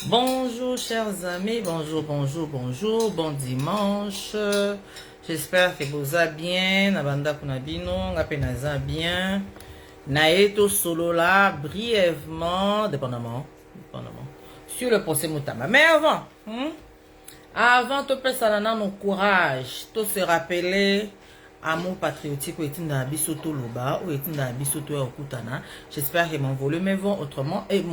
Bonjour chers amis, bonjour, bon dimanche. J'espère que vous allez bien. Nabanda kunabino, ngapenaza bien. Naeto solo là, brièvement, dépendamment, sur le procès Moutamba. Mais avant, tout personne nos courage, tout se rappeler amour patriotique ou etinda bisoto loba ou etinda bisoto ya okutana. J'espère que mon volume est bon autrement et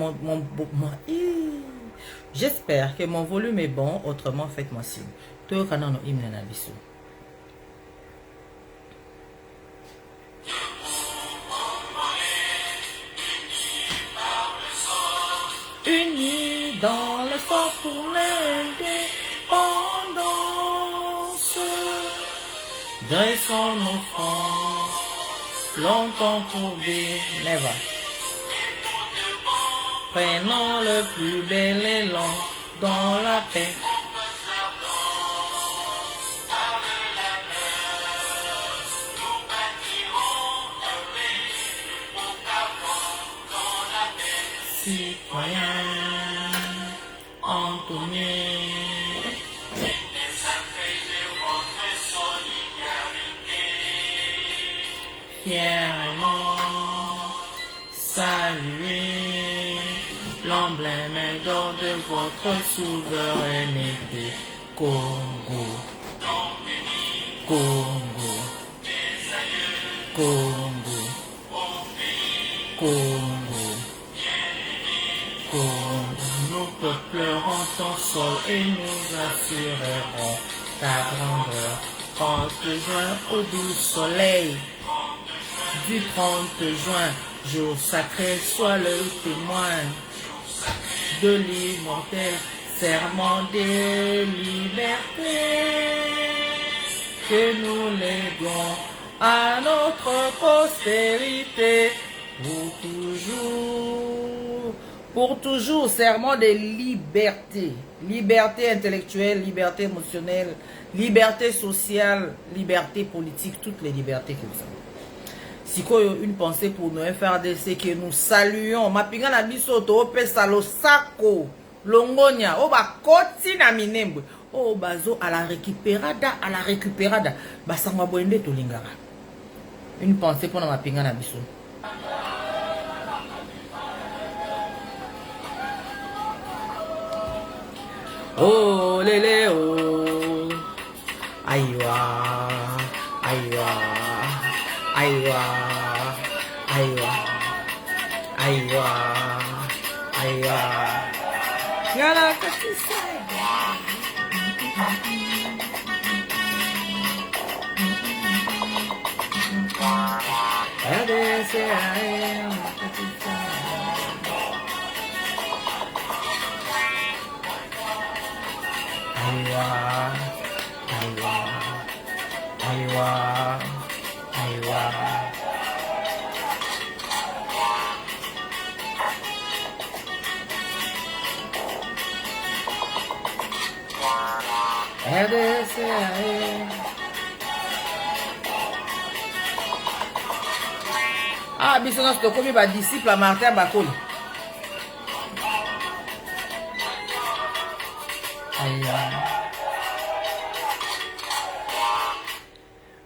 j'espère que mon volume est bon, autrement faites-moi signe. Tout canal no hymne na biso. Unis dans le fort pour l'indépendance, dressons nos fronts, longtemps courbés, never. Prenons le plus bel élan dans la paix. Citoyens, entournés, fièrement saluer l'emblème d'or de votre souveraineté. Congo, Congo, Congo, Congo, Congo. Nous peuplerons ton sol et nous assurerons ta grandeur. 30 juin au doux soleil du 30 juin, jour sacré, sois le témoin de l'immortel serment de liberté que nous léguons à notre postérité pour toujours, serment de liberté, liberté intellectuelle, liberté émotionnelle, liberté sociale, liberté politique, toutes les libertés que vous avez. Si une pensée pour nous FRDC que nous saluons, mapinga na biso to pesa lo sako longonya o ba koti na minembwe o bazo à la récupérada basangwa boende to lingara. Une pensée pour na mapinga na biso. Oh lele oh aywa aywa aywa aywa aywa aywa ngala kasisa adese aywa kasisa aywa aywa aywa aywa RDC ah biso na tokomi ba disciple à Martin Bakoli.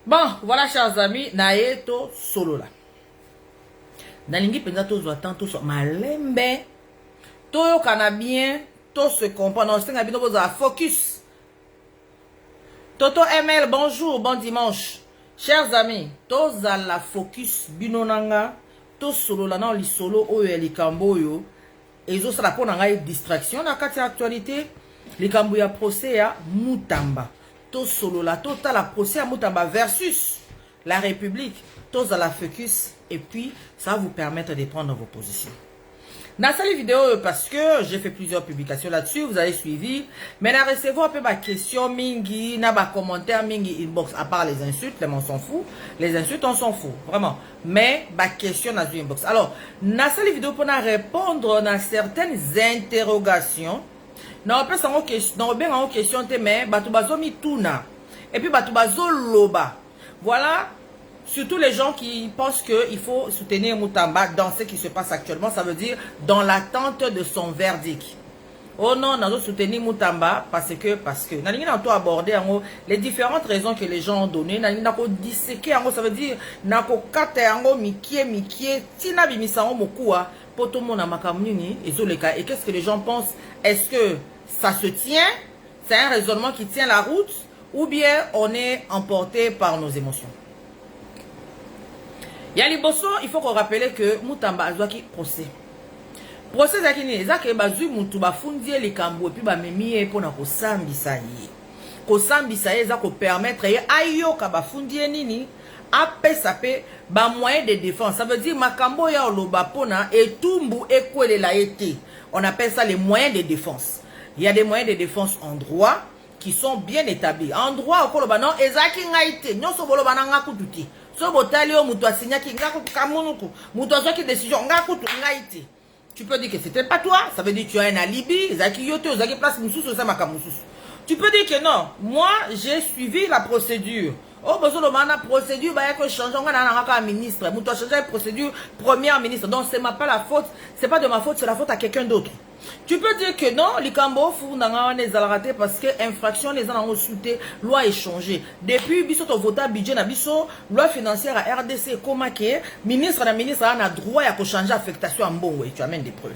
Bon, voilà chers amis, naeto solo là. Nalingi penza tozwa tant to so malembe. Toyo kana bien, to se comprend. Non, c'est nga bino boza focus. Toto ML, bonjour, bon dimanche. Chers amis, toza la focus bino nanga, to solo là non li solo oyo likambo yo. Ezo sala pona ngai distraction na kati actualité. Likambo ya procès ya Moutamba. To solo la tota la procès à Moutamba versus la République. Tous à la focus et puis ça va vous permettre de prendre vos positions. Dans cette vidéo, parce que j'ai fait plusieurs publications là-dessus, vous avez suivi. Mais na recevoir un peu ma question mingi, na ba commentaire mingi inbox, à part les insultes, on s'en fout. Les insultes, on s'en fout, vraiment. Mais ma question dans une inbox. Alors, dans cette vidéo, pour répondre à certaines interrogations, non, on peut s'en question, bien en question, mais batubazo mi tuna. Et puis batubazo loba. Voilà. Surtout les gens qui pensent qu'il faut soutenir Moutamba dans ce qui se passe actuellement, ça veut dire dans l'attente de son verdict. oh non, nous soutenir Moutamba parce que, nous avons abordé les différentes raisons que les gens ont données. Nous avons disséqué, ça veut dire, nous avons kate, mikie, tina bimisango mokoua, pour tout le monde à makamuni, et qu'est-ce que les gens pensent? Est-ce que ça se tient? C'est un raisonnement qui tient la route? Ou bien on est emporté par nos émotions? Yali Bosso, il faut qu'on rappelle que Moutamba a joué procès. Procès zakini ezake bazui mutu bafundie likambo et puis ba memi pour na kosambisa ye. Kosambisa ye za ko permettre ye ayoka bafundie nini apesa pe ba moyen de défense. Ça veut dire makambo ya oloba pona etumbu ekwelela été. On appelle ça les moyens de défense. Il y a des moyens de défense en droit qui sont bien établis. En droit okoloba non ezaki ngaite nyonso boloba na ngakututi. So botali o mutu asinyaki ngakutu kamunuku. Mutu azaki décision ngakutu ngaite. Tu peux dire que c'était pas toi, ça veut dire que tu as un alibi, tu peux dire que non, moi j'ai suivi la procédure. Oh, besoin de la procédure, bah, que changer, on a un ministre, on doit changer la procédure, première ministre. Donc, c'est pas la faute, c'est pas de ma faute, c'est la faute à quelqu'un d'autre. Tu peux dire que non, les Cambo, on a raté parce que infraction, les gens ont sauté, loi est changée. Depuis, biso to vota budget na biso, loi financière à RDC, comment que ministre a droit à changer affectation en bon, ouais, tu amènes des preuves.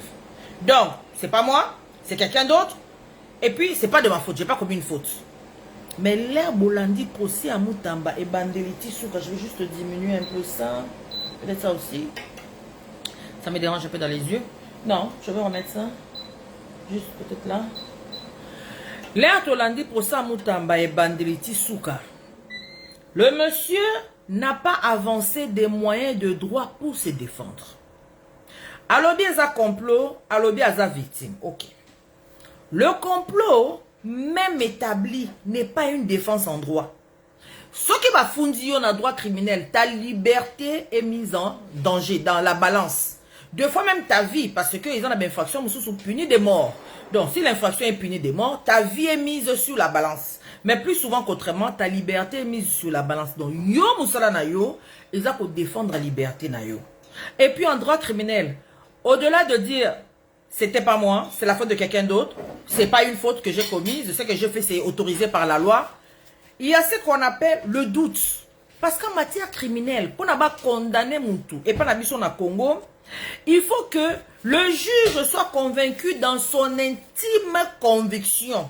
Donc, c'est pas moi, c'est quelqu'un d'autre. Et puis, c'est pas de ma faute, j'ai pas commis une faute. Mais l'air Bolandi procès à Moutamba et Bandeliti Souka, je vais juste diminuer un peu ça. Peut-être ça aussi. Ça me dérange un peu dans les yeux. Non, je vais remettre ça. Juste peut-être là. L'air Bolandi procès à Moutamba et Bandeliti Souka. Le monsieur n'a pas avancé des moyens de droit pour se défendre. Alobi a complot, alobi a victime. Ok. Le complot, même établi, n'est pas une défense en droit. Ce qui va fonder un droit criminel, ta liberté est mise en danger, dans la balance. Deux fois même ta vie, parce qu'ils ont une infraction, ils sont punis de mort. Donc, si l'infraction est punie de mort, ta vie est mise sur la balance. Mais plus souvent qu'autrement, ta liberté est mise sur la balance. Donc, yo moussala na yo, ils ont défendre la liberté na yo. Et puis, en droit criminel, au-delà de dire... C'était pas moi, c'est la faute de quelqu'un d'autre. C'est pas une faute que j'ai commise. Ce que je fais, c'est autorisé par la loi. Il y a ce qu'on appelle le doute. Parce qu'en matière criminelle, pour ne pas condamner Moutou et pas la mission à Congo, il faut que le juge soit convaincu dans son intime conviction.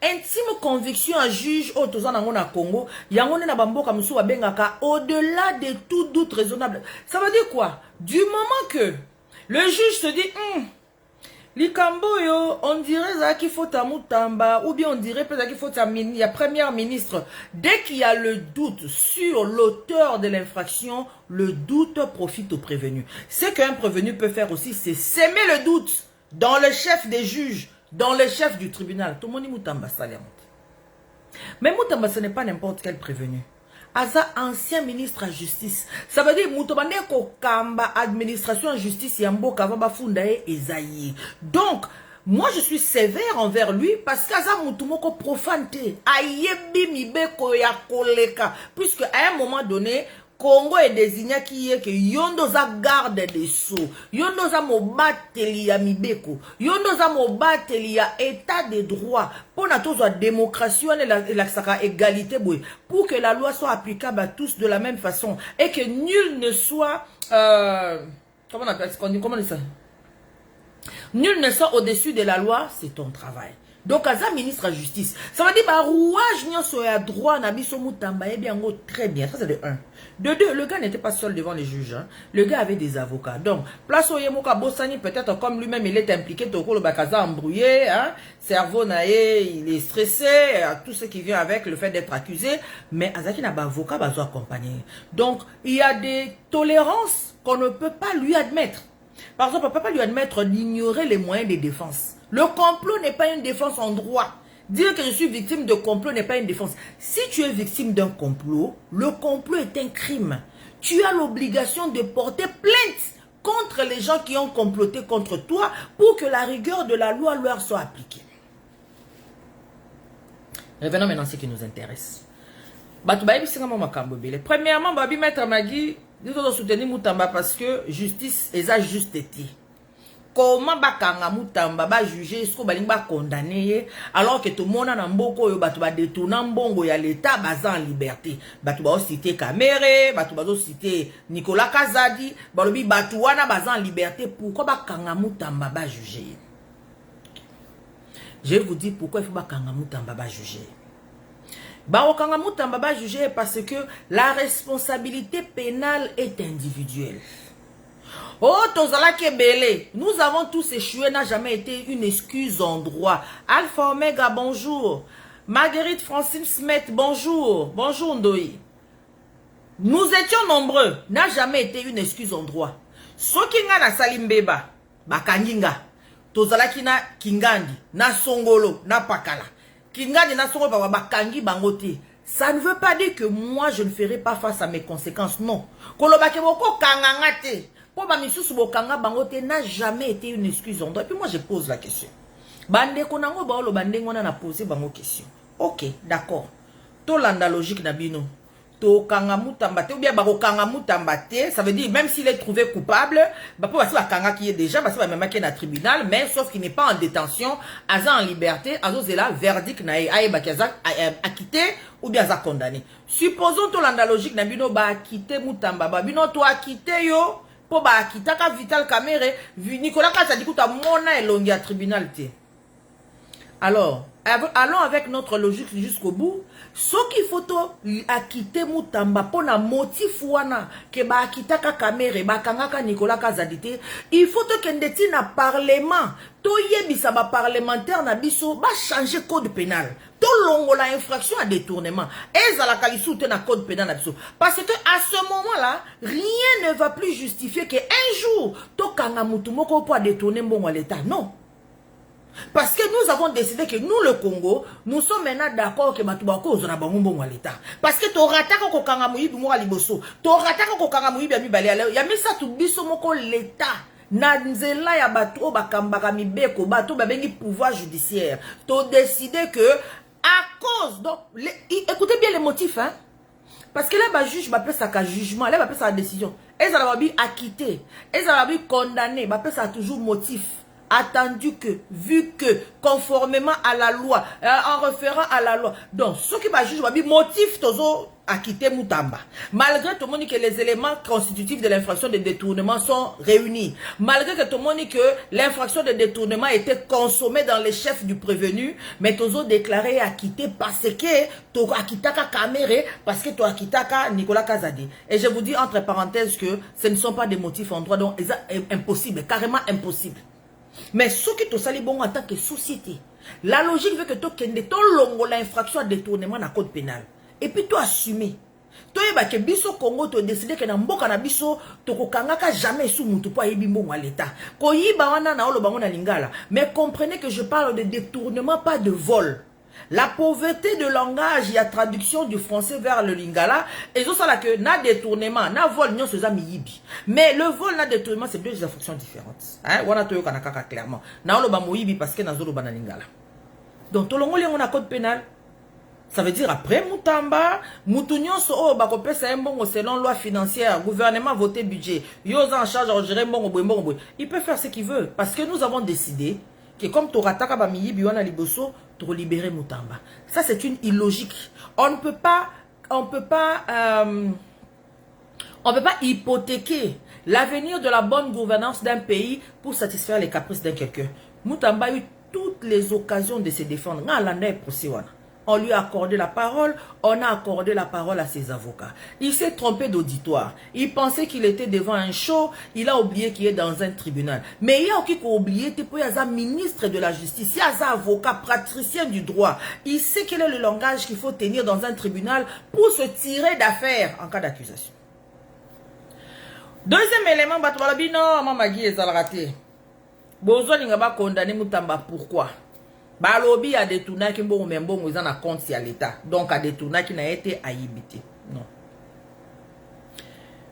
Intime conviction à juge au Congo, au-delà de tout doute raisonnable. Ça veut dire quoi? Du moment que le juge se dit, Likambo yo, on dirait qu'il faut à Moutamba, ou bien on dirait peut-être qu'il faut à la première ministre. Dès qu'il y a le doute sur l'auteur de l'infraction, le doute profite au prévenu. Ce qu'un prévenu peut faire aussi, c'est s'aimer le doute dans le chef des juges, dans le chef du tribunal. Tout le monde dit Moutamba, ça l'est. Mais Moutamba, ce n'est pas n'importe quel prévenu. Aza ancien ministre à justice. Ça veut dire Moutobane ko kamba administration en justice yambo kavaba fundae ezayi. Donc moi je suis sévère envers lui parce qu'Aza Moutoumoko profanté. Ayebi mibeko ya koleka. Puisque à un moment donné, Congo est désigné qui est que yondo za garde des sceaux, yondo za mobateli ya mibeko, yondo za mobateli ya état de droit, pour na tous la démocratie et la égalité pour que la loi soit applicable à tous de la même façon et que nul ne soit comment on appelle ça? Nul ne soit au-dessus de la loi, c'est ton travail. Donc, Aza ministre de la justice, ça veut dire que rouage n'y a droit na biso Moutamba et bien très bien. Ça c'est de 1. De 2, le gars n'était pas seul devant les juges. Hein. Le gars avait des avocats. Donc, place au Yemoka Bossani, peut-être comme lui-même il est impliqué, Toko le Bakaza embrouillé, hein. Cerveau naé, il est stressé, tout ce qui vient avec le fait d'être accusé. Mais Azaki n'a pas avocat, bazo accompagné. Donc, il y a des tolérances qu'on ne peut pas lui admettre. Par exemple, on ne peut pas lui admettre d'ignorer les moyens de défense. Le complot n'est pas une défense en droit. Dire que je suis victime de complot n'est pas une défense. Si tu es victime d'un complot, le complot est un crime. Tu as l'obligation de porter plainte contre les gens qui ont comploté contre toi pour que la rigueur de la loi leur soit appliquée. Revenons maintenant à ce qui nous intéresse. Premièrement, Maître Magui, nous devons soutenir Moutamba parce que justice est à juste été. comment bakanga mutamba ba juger ce ko balingi ba condamner alors que tout le monde na mboko yo batu ba détourner mbongo ya l'état baza en liberté batu ba citer Kamere batu ba citer Nicolas Kazadi balobi batu wana baza en liberté pourquoi bakanga mutamba ba juger. Je vous dis pourquoi il faut bakanga mutamba ba juger. Bakanga mutamba ba juger parce que la responsabilité pénale est individuelle. Oh, Tozala Kebele, nous avons tous échoué, n'a jamais été une excuse en droit. Alpha Omega, bonjour. Marguerite Francine Smet, bonjour. Bonjour Ndoyi. Nous étions nombreux, n'a jamais été une excuse en droit. Sokinga na Salimbeba, Bakanginga, Tozala Kina Kingandi, na Songolo, na Pakala. Kingandi na Songolo, Bakangi Bangote. Ça ne veut pas dire que moi je ne ferai pas face à mes conséquences, non. Kolobakeboko Kangangate. N'a jamais été une excuse en droit. Et puis moi je pose la question. Bande konango baolo bande ngona na poser bango question. Ok, d'accord. To landa logique na bino. To kanga mutambate ou bien bako kanga mutambate, ça veut dire même s'il est trouvé coupable, bah pour passer kanga qui est déjà parce que même qui est dans tribunal, mais sauf qu'il n'est pas en détention, aza en liberté, azo zela verdict na aye bakaza acquitté ou bien aza condamné. Supposons to landa logique na bino ba acquitté mutamba, ba bino to acquitté yo. Po ba kitaka Vital Kamere, Nicolas Kazadi kuta mona elongi à tribunal te. Alors, allons avec notre logique jusqu'au bout. Ce qu'il faut acquitter Mutamba pour na motif wana que ba kitaka Kamere ba kangaka Nicolas Kazadi te, il faut que ndeti na parlement, to yebisa ba parlementaire na biso ba changer code pénal. To longo la infraction à détournement. Et ça la kalisoute na code pénal na biso. Parce que à ce moment-là, rien ne va plus justifier que un jour to kanga mutu moko pour détourner mbongo à l'état. Non. Parce que nous avons décidé que nous, le Congo, nous sommes maintenant d'accord que Matubako zona bango à l'état. Parce que to rataka ko kanga muyibi mo aliboso. To rataka ko kanga muyibi ami balé. Ya misa tu biso moko l'état. Na nzela ya bato o bakambaka mibeko bato babengi pouvoir judiciaire. To décider que à cause donc écoutez bien les motifs hein. Parce que là bah juge va faire sa jugement, là va faire sa décision. Et ça va bien acquitté, et ça va bien condamné, va faire ça toujours motif. Attendu que, vu que, conformément à la loi, en référant à la loi. Donc, ce qui va juger, va dire motif, tozo, acquitté Mutamba. Malgré tout le monde que les éléments constitutifs de l'infraction de détournement sont réunis. Malgré que tout le monde que l'infraction de détournement était consommée dans les chefs du prévenu, mais tozo déclaré acquitté parce que, to acquittaka Kamere, parce que to acquittaka Nicolas Kazadi. Et je vous dis entre parenthèses que ce ne sont pas des motifs en droit, donc, impossible, carrément impossible. Mais ce qui te sali bon en tant que société, la logique veut que tu kende ton longo l'infraction à détournement dans le code pénal. Et puis tu assumer. Tu es que biso Congo tu décidé que dans mboka na biso to kokangaka jamais sous mutu po yebi mbongo à l'état. Ko yiba wana na olo bango na lingala. Mais comprenez que je parle de détournement, pas de vol. La pauvreté de langage, il y a traduction du français vers le lingala. Et ça là que na détournement, na vol, non c'est yibi. Mais le vol, na détournement, c'est deux infractions différentes. Hein, wana toyo kanakaka clairement. Na olo ba moyibi parce que na zolo ba na lingala. Donc to longo on a code pénal. Ça veut dire après Mutamba, Mutunyon so ba kopesa mbongo selon loi financière, gouvernement voté budget. Yo en charge de gérer mbongo. Il peut faire ce qu'il veut parce que nous avons décidé que comme Torataka ba miyibi wana liboso pour libérer Mutamba. Ça c'est une illogique. On peut pas hypothéquer l'avenir de la bonne gouvernance d'un pays pour satisfaire les caprices d'un quelqu'un. Mutamba a eu toutes les occasions de se défendre. On lui a accordé la parole, on a accordé la parole à ses avocats. Il s'est trompé d'auditoire. Il pensait qu'il était devant un show, il a oublié qu'il est dans un tribunal. Mais il y a qui oublié, il y a un ministre de la justice, il y a un avocat praticien du droit. Il sait quel est le langage qu'il faut tenir dans un tribunal pour se tirer d'affaire en cas d'accusation. Deuxième élément, non, Mamagi est raté. Bozo n'inga pas condamné Mutamba, pourquoi? Balobi a détourné qui bon même bon ils en a compte à l'état. Donc a détourné qui n'a été aïbité. Non.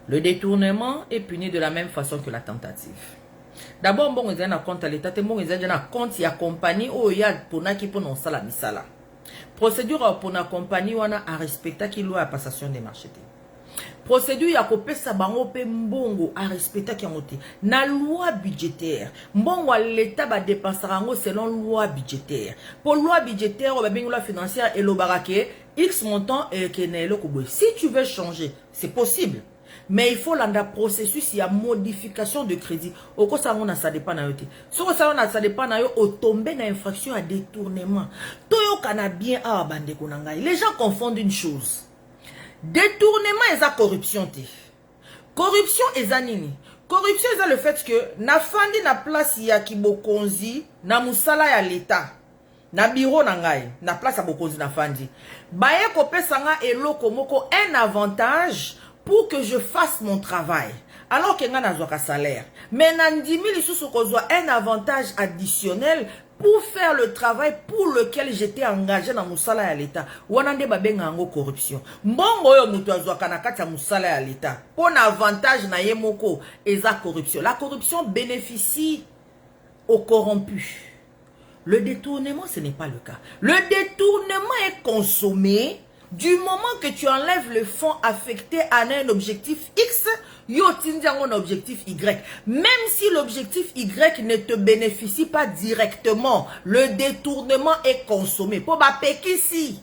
Le détournement est puni de la même façon que la tentative. D'abord bon ils en a compte à l'état, te bon ils en a compte ya compagnie ou ya pona qui pour non sala misala. Procédure pour na compagnie on a à respecter qui loi à passation des marchés. procédure ya kopesa bango pe mbongo a respecter kiangote na loi budgétaire mbongo l'état ba dépensera ngo selon loi budgétaire pour loi budgétaire ba bengi loi financière et l'obarake x montant et kenelo koboy si tu veux changer c'est possible mais il faut l'anda processus il y a modification de crédit au ça on a ça dépend na yote so ça on a ça dépend na yo au tomber na infraction à détournement toyo kana bien a bande konanga les gens confondent une chose. Détournement et la corruption. Corruption et nini. Corruption est le fait que na fandi na place ya kibokonzi na musala ya l'État. Na bureau na ngai, na place ya bokonzi na fandi. Baye kopesa nga eloko moko un avantage pour que je fasse mon travail. Alors que nga nazwaka salaire. Mais na ndimi lisusu kozwa un avantage additionnel pour faire le travail pour lequel j'étais engagé dans musala ya l'État. Wanande babenga ngo corruption. Mbongo yo mutu azwaka na kati ya musala ya l'État. Pour avantage na ye moko eza corruption. La corruption bénéficie aux corrompus. Le détournement, ce n'est pas le cas. Le détournement est consommé du moment que tu enlèves le fonds affecté à un objectif X, yo tindiango un objectif Y. Même si l'objectif Y ne te bénéficie pas directement, le détournement est consommé. Pour ba pekisi.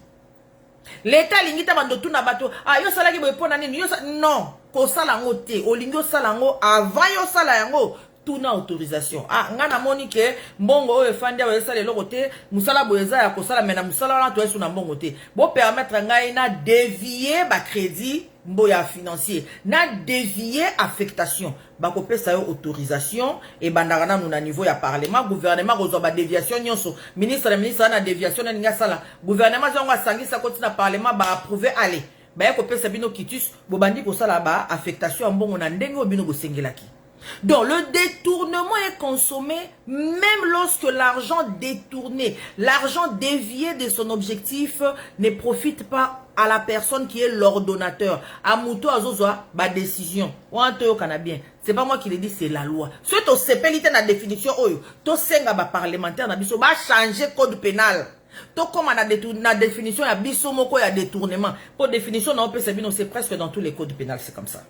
L'État lingita bando tuna bato. Ah yo sala ki boy pona nini yo non, ko sala ngo te, o lingo sala ngo avant yo sala yango. Tuna autorisation. Ah, ngana moni ke mbongo oyo efandi awe sala eloko te, musala boyeza ya kosala mena musala wana to esu na mbongo te. Bo permettre ngai na dévier ba crédit mboya financier, na dévier affectation. Ba kopesa yo autorisation et bandaka na na niveau ya parlement, gouvernement kozwa ba déviation nyonso. Ministre na déviation na ninga sala. Gouvernement zonga sangisa koti na parlement ba approuver aller. Ba kopesa bino kitus, bo bandi kosala ba affectation mbongo na ndenge obino bosengelaki. Donc, le détournement est consommé même lorsque l'argent détourné, l'argent dévié de son objectif ne profite pas à la personne qui est l'ordonnateur. Amuto azozwa ba décision. C'est pas moi qui le dis, c'est la loi. Ce to sepelite na définition oyo, to senga ba parlementaire na biso ba changer code pénal. To comme na définition ya biso moko ya détournement. Pour définition na OPCB, c'est presque dans tous les codes pénals, c'est comme ça.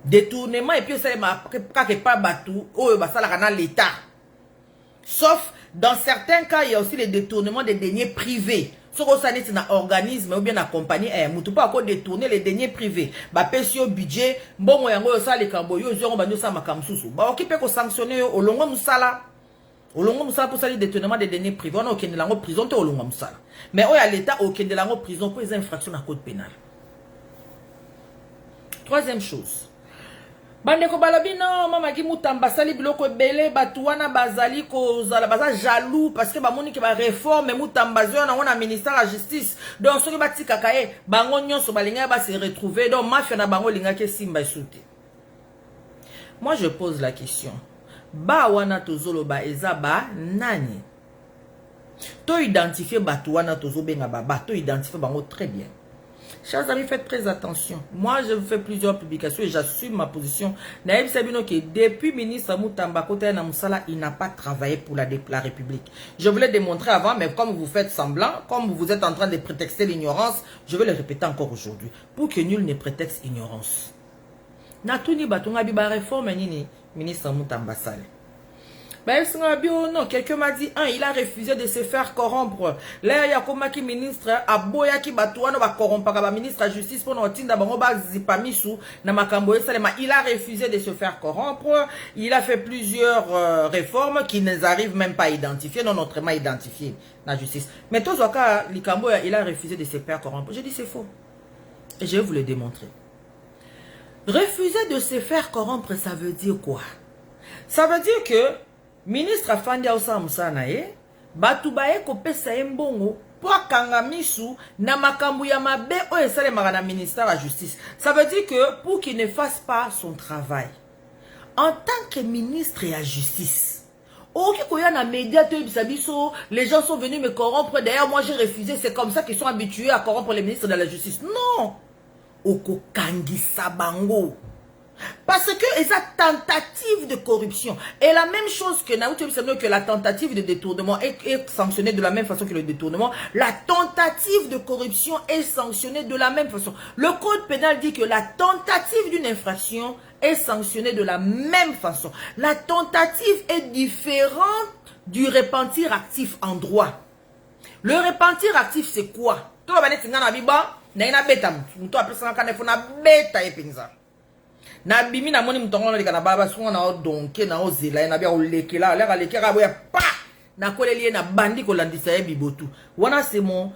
Détournement et puis ça pas batou oh basala kana l'État. Sauf dans certains cas il y a aussi les détournements des deniers privés. Ce qu'on s'en est un organisme ou bien la compagnie mutu pas encore détourner les deniers privés. Ba pesio budget mbongo yango yo sala kambo yo zo banyo sa makamsusu. Ba okipe ko sanctionner au longo musala. Au longo musala pour ça les détournements des deniers privés on okende lango prison te au longo musala. Mais au ya l'État okende lango prison pour les infractions à code pénal. Troisième chose. Bandeko balabino mama ki mutamba sali biloko ebele batu wana bazali kozala baza jaloux parce que bamoni ke ba réforme mutamba zo na wana ministère la justice donc soki batika kaye bango nyonso balinga ba se retrouver donc mafia na bango linga ke simba esute. Moi je pose la question. Ba wana tozolo ba eza ba nani? To identifier batu wana tozo benga ba to identifier bango très bien. Chers amis, faites très attention. Moi, je fais plusieurs publications et j'assume ma position. Naïb Sabino qui depuis ministre Moutamba Kote Namusala, il n'a pas travaillé pour la République. Je voulais démontrer avant, mais comme vous faites semblant, comme vous êtes en train de prétexter l'ignorance, je vais le répéter encore aujourd'hui. Pour que nul ne prétexte ignorance. Natuni Batunga Biba réforme nini ministre Moutamba Sale. Non, quelqu'un m'a dit, il a refusé de se faire corrompre. Là, il y a comme qui ministre, à Boya qui batouano va corrompre, ministre de la justice pour nous tinda bangoba zipamisu, na makamboye salema. Il a refusé de se faire corrompre. Il a fait plusieurs réformes qui ne arrivent même pas à identifier, non autrement identifier la justice. Mais tous les cas, il a refusé de se faire corrompre. Je dis c'est faux. Et je vais vous le démontrer. Refuser de se faire corrompre, ça veut dire quoi? Ça veut dire que ministre afandi ausa musana batu bae ko pesa mbongo po kangamisu na makambu ya mabe o esale na ministère de la justice. Ça veut dire que pour qu'il ne fasse pas son travail en tant que ministre de la justice. Ok, quand il y a un médiateur, les gens sont venus me corrompre. D'ailleurs, moi j'ai refusé. C'est comme ça qu'ils sont habitués à corrompre les ministres de la justice. Non. Oko kangi sabango. Parce que c'est une tentative de corruption. Et la même chose que la tentative de détournement est sanctionnée de la même façon que le détournement. La tentative de corruption est sanctionnée de la même façon. Le code pénal dit que la tentative d'une infraction est sanctionnée de la même façon. La tentative est différente du repentir actif en droit. Le repentir actif, c'est quoi? Tout le monde na bimi na moni mutongo na likana baba sunga na donke na ozela na bia olekela aleka lekera boya pa na koleli na bandi kolandisa ye bibotu. Wana c'est mon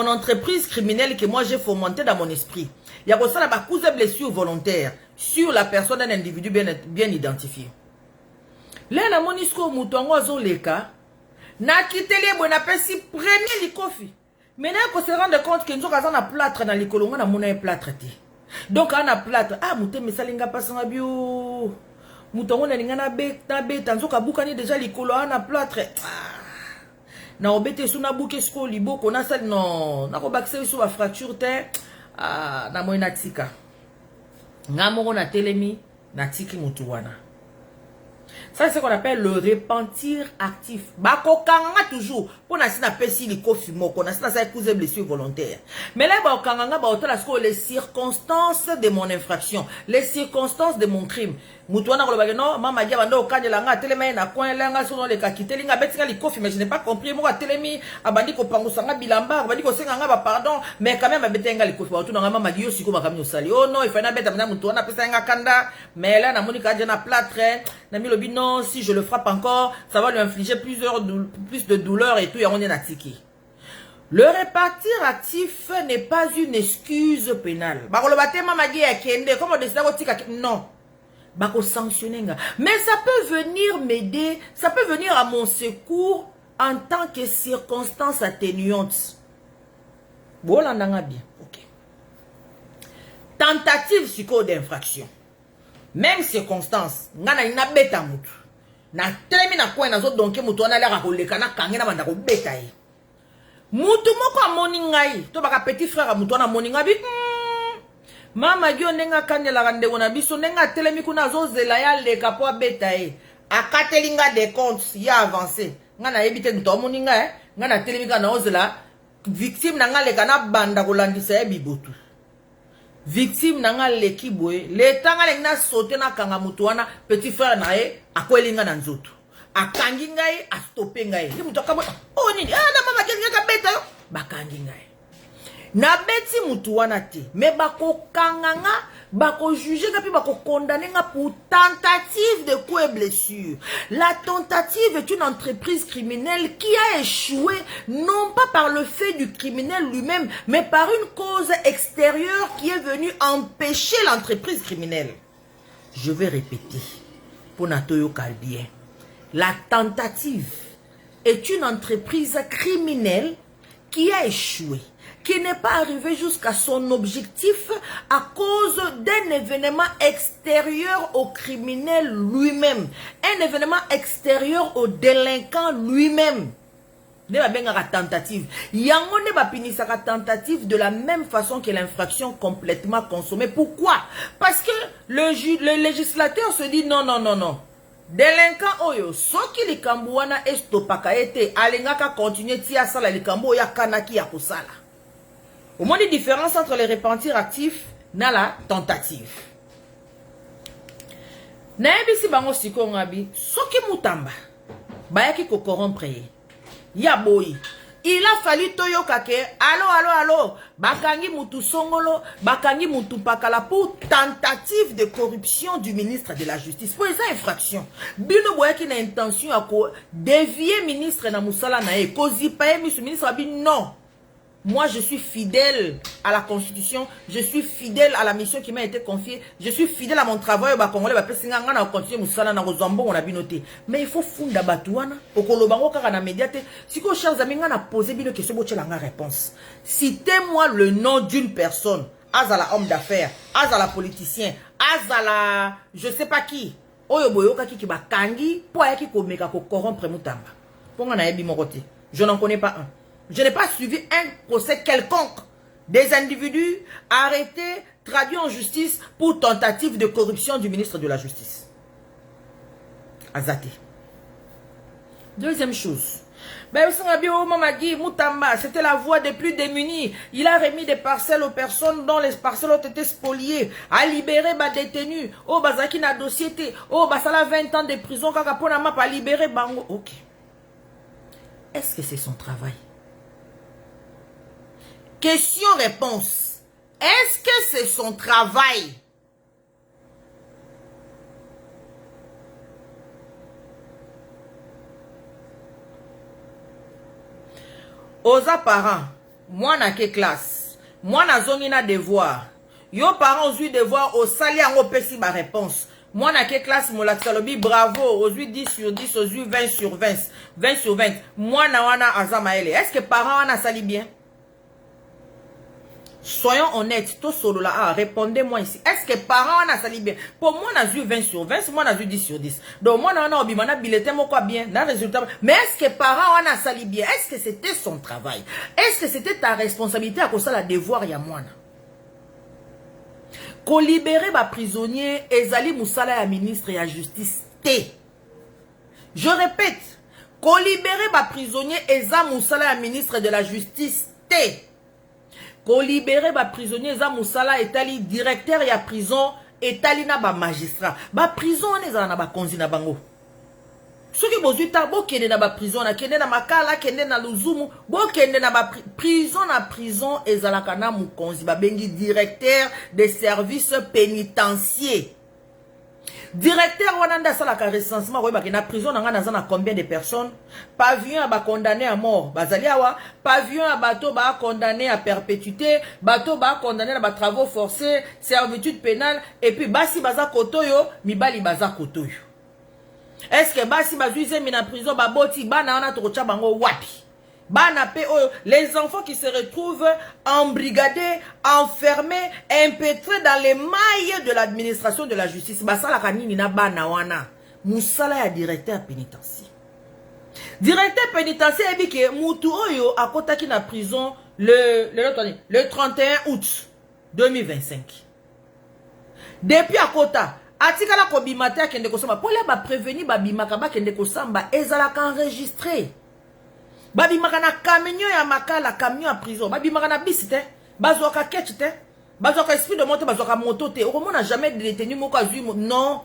entreprise criminelle que moi j'ai fomenté dans mon esprit. Ya ko sala ba cause blessure volontaire sur la personne d'un individu bien identifié. Là na moni sko mutongo azoleka na kiteli bo na pesi premier likofi. Maintenant qu'on se rende compte que nous avons un plâtre dans l'école, on a un plâtre. Donc on a plâtre. Ah, mouté mais ça linga pas sans bio. Mouton on a linga na bête, tanzo kabukani déjà l'école on a plâtre. Na obete sous na bouke sko libo qu'on a ça non. Na ko baxer sur la fracture te. Ah, na mo inatika. Ngamo na telemi na tiki mutuwana. Ça, c'est ce qu'on appelle le repentir actif. Bako kanga toujours. Pour na sina pesi li kofi moko. Na sina sa cause blessure volontaire. Mais là, bako kanga ba otola sko les circonstances de mon infraction. Les circonstances de mon crime. Mutuana kolobage non, mama dia bando okanye langa telema na coin langa sono le kakite linga betinga li kofi mais je n'ai pas compris moi telemi abandi ko pangusanga bilamba abandi ko senga nga ba pardon mais quand même abetenga li kofi ba otuna mama dio siko makami osali. Oh non, il faut na beta mna mutuana pesa nga kanda mais là na monika dia na plâtre na mi lobi non, si je le frappe encore, ça va lui infliger plus de douleur et tout et on est natiki. Le repartir actif n'est pas une excuse pénale. Ba kolobate mama dia kende comment décider ko tika non. Bako sanctionner. Mais ça peut venir m'aider, ça peut venir à mon secours en tant que circonstance atténuante. Bon, là, on a bien. Ok. Tentative psycho d'infraction. Même circonstance. Ngana ina beta mutu. Na tremi na coin na zo donke mutu wana lera koleka na kange na banda ko beta yi. Mutu moko amoni ngai. To baka petit frère mutu wana amoni ngai. Mama gyo nenga kanyela randego na biso nenga telemi kuna zozela ya leka po abeta e. Akatelinga des comptes ya avancé. Nga na ebite muto moninga nga na telemi kana ozela victime na nga leka na banda kolandisa ya bibotu. Victime na nga leki boye le tanga lenga sauter na kanga mutu wana petit frère na e akwelinga na nzoto. Akangi ngai a stopper ngai. Ye muto akabo oh nini na mama gyo nga beta yo bakangi ngai. Na beti mutu wana te, mais bako kanganga, bako juger kapi bako condamner pour tentative de coups et blessures. La tentative est une entreprise criminelle qui a échoué non pas par le fait du criminel lui-même, mais par une cause extérieure qui est venue empêcher l'entreprise criminelle. Je vais répéter pour Natoyo Kalbien. La tentative est une entreprise criminelle qui a échoué, qui n'est pas arrivé jusqu'à son objectif à cause d'un événement extérieur au criminel lui-même, un événement extérieur au délinquant lui-même. Ne va bien la tentative. Yango ne va finir sa tentative de la même façon que l'infraction complètement consommée. Pourquoi? Parce que le législateur se dit non, non, non, non. Délinquant oyo, soki likambo wana estopaka ete, alengaka continuer tia sala likambo ya kanaki ya kusala. Au moins, la différence entre les repentir actifs et la tentative. Naebisi bango siko ngabi, soki mutamba, bayaki ko corrompre ya boyi. Il a fallu toyo kake, allo, bakangi mutu songolo, bakangi mutu pakala pour tentative de corruption du ministre de la Justice. Pour esa infraction. Bino boyaki na intention à ko dévier ministre na musala na e, kozi paye ministre abi non. Moi, je suis fidèle à la Constitution. Je suis fidèle à la mission qui m'a été confiée. Je suis fidèle à mon travail. Mais il faut fonder batouana. Si vous chers amis, on a posé une question, vous avez réponse. Citez-moi le nom d'une personne. Azala homme d'affaires, azala politicien, azala je sais pas qui. Oyo boyoka ki ba kangi, po ya ki ko meka ko corrompre mutamba. Ponga na yebi morote. Je n'en connais pas un. Je n'ai pas suivi un procès quelconque des individus arrêtés traduit en justice pour tentative de corruption du ministre de la Justice. Azate. Deuxième chose. C'était la voix des plus démunis. Il a remis des parcelles aux personnes dont les parcelles ont été spoliées. A libéré des détenus. Oh, Bazaki na dossier. Oh, Basala 20 ans de prison. Kakapona m'a pas libéré. Bango. Ok. Est-ce que c'est son travail? Question-réponse. Est-ce que c'est son travail? Oza parents, moi na ke classe, moi na zongi na devoir. Yo parents ont eu devoir au sali en pesi ba réponse. Moi na ke classe mo laksalobi bravo, aux 10 sur 10, aux 20 sur 20, 20 sur 20. Moi na wana azamaele. Est-ce que parents wana sali bien? Soyons honnêtes, tout solo là, répondez-moi ici. Est-ce que parents on a sali bien? Pour moi, on a eu 20 sur 20, moi, on a eu 10 sur 10. Donc, moi, on a un bulletin, moi, quoi bien, dans le résultat. Mais est-ce que parents on a sali bien? Est-ce que c'était son travail? Est-ce que c'était ta responsabilité à cause de la devoir, ya moi? Qu'on libérer ma prisonnier, Ezali Moussala, ya ministre et la justice, T. Je répète, qu'on libérer ma prisonnier, Eza Moussala, ya ministre de la justice, T. Qu'on libérer ba prisonnier za Moussala etali directeur ya prison etali na ba magistrat ba prison neza na ba konzi na bango soki bozwi ta bo kende na ba prison na kende na makala kende na luzumu bo kende na ba prison ezalaka na mukonzi ba bengi directeur des services pénitentiaires. Directeur wananda sala ka recensement ko ba na prison nga na combien de personnes? Pavillon ba condamné à mort bazali awa, pavillon à bateau ba condamné à perpétuité, bateau ba condamné à ba travaux forcés, servitude pénale et puis basi baza kotoyo mibali baza kotoyo. Est-ce que basi bazuize mina prison ba boti bana wana tokocha bango wapi? Les enfants qui se retrouvent embrigadés, enfermés, empêtrés dans les mailles de l'administration de la justice. Basala kanini na bana wana. Moussala ya directeur pénitentiaire. Directeur pénitentiaire ebi ke mutu oyo akotaki na prison le 31 août 2025. Depuis akota, atikala ko bimata kende ko samba. Pour les ba prévenir ba bimaka ba kende ko samba ezala ka enregistré. Babi makana camion ya makala camion à prison babi makana bisite bazoka ketchite bazoka esprit de monter bazoka moto te on n'a jamais détenu moko azui non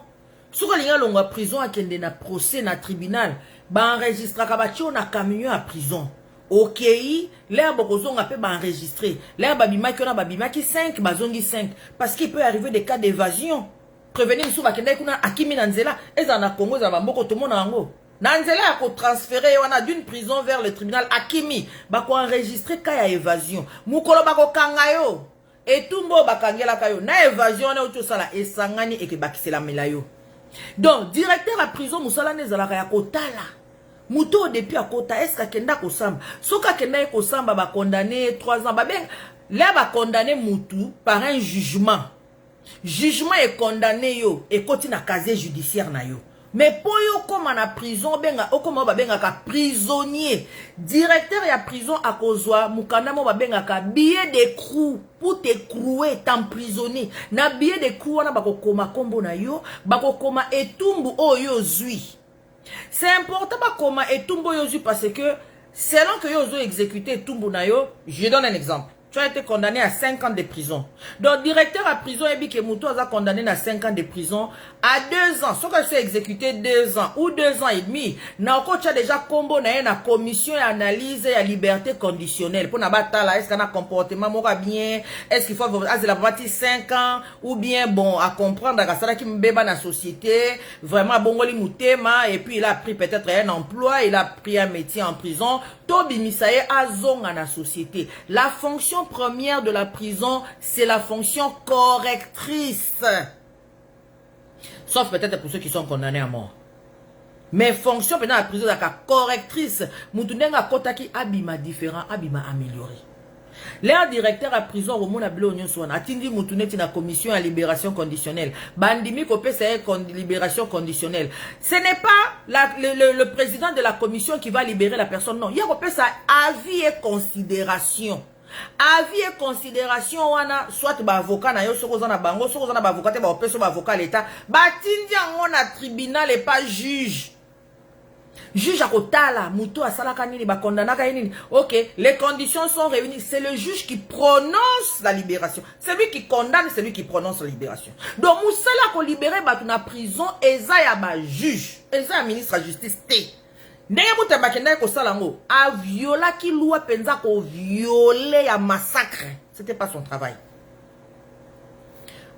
soka linga longa prison akende na procès na tribunal ba enregistra ka ba na camion à prison OK l'air bokozonga pe ba enregistrer l'air babi makona babi maki 5 bazongi 5 parce qu'il peut arriver des cas d'évasion prévenir sou ba kende kuna akimi na nzela eza na Congo za bamboko to mona ngo Nanzela a transféré d'une prison vers le tribunal Akimi. Bako enregistré kaya évasion. Mukolo bako kangayo. Et tout mbo bakangela kayo. Na évasion na auto sala esangani et ke bakisela melayo. Donc directeur à prison musala nezala kaya kotala. Muto depuis à kota est-ce kenda ko samba. Soka kenda ko samba ba condamné 3 ans ba ben là ba condamné mutu par un jugement. Jugement est condamné yo et continue na casier judiciaire na yo. Mais pour yo comme en prison benga okoma ba benga ka prisonnier directeur ya prison à kozwa mukanda mo ba benga ka billet de crou pour t'écrouer t'emprisonner na billet de crou wana bakokoma kombo na yo bakokoma etumbu oyo zui. C'est important bakoma etumbu oyo zui parce que selon que yo zo exécuter etumbu na yo, je donne un exemple. Tu as été condamné à 5 ans de prison. Donc, directeur à prison, Ebi Kemuto a condamné à 5 ans de prison à 2 ans. Sauf que tu as exécuté 2 ans ou 2 ans et demi. Tu as déjà combo na commission et analyse et liberté conditionnelle. Pour nabatala, est-ce qu'on a un comportement bien? Est-ce qu'il faut la partie 5 ans? Ou bien, bon, à comprendre, à ça qui me béba dans la société. Vraiment, bon, et puis il a pris peut-être un emploi, il a pris un métier en prison. Tobi Misaye Azong à la société. La fonction première de la prison, c'est la fonction correctrice. Sauf peut-être pour ceux qui sont condamnés à mort. Mais fonction pendant la prison, c'est la correctrice. Moutounenga kotaki abima différent, abima amélioré. L'air directeur à prison, au monde a bleu oignon soin. Atindi Moutouneti na commission à libération conditionnelle. Bandimi kopé c'est libération conditionnelle. Ce n'est pas le président de la commission qui va libérer la personne. Non. Il y a kopé ça avis et considération. avis et considération wana soit ba avocat na yo soko za na bango soko za na ba avocat te ba opeso ba avocat l'état batindi yango na tribunal et pas juge. Juge à kotala muto asalaka nini ba kondanaka nini. OK, les conditions sont réunies, c'est le juge qui prononce la libération. C'est lui qui condamne, c'est lui qui prononce la libération. Donc musala ko libérer batu na prison eza ya ba juge, eza ya ministre de la justice te. Ndenge muta bakenda ko salango a viola ki loi penza ko violer ya massacre. C'était pas son travail.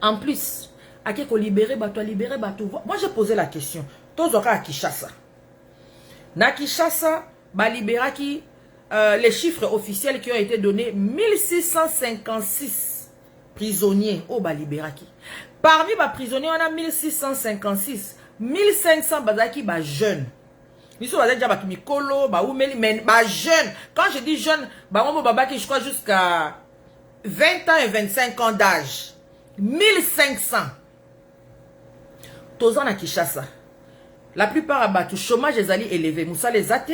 En plus, a ko libérer batu Moi j'ai posé la question. Tozoka à Kinshasa. Na Kinshasa, ba libéraki les chiffres officiels qui ont été donnés 1656 prisonniers au ba libéraki. Parmi ba prisonniers, on a 1656, 1500 bazaki ba jeunes. Ils sont déjà ba mikolo, ba oumeli men ba jeunes. Quand je dis jeunes, ba momo babaki je crois jusqu'à 20 ans et 25 ans d'âge. 1500. Tozan na Kinshasa. La plupart abattu chômage ezali élevé. Moussa les ate.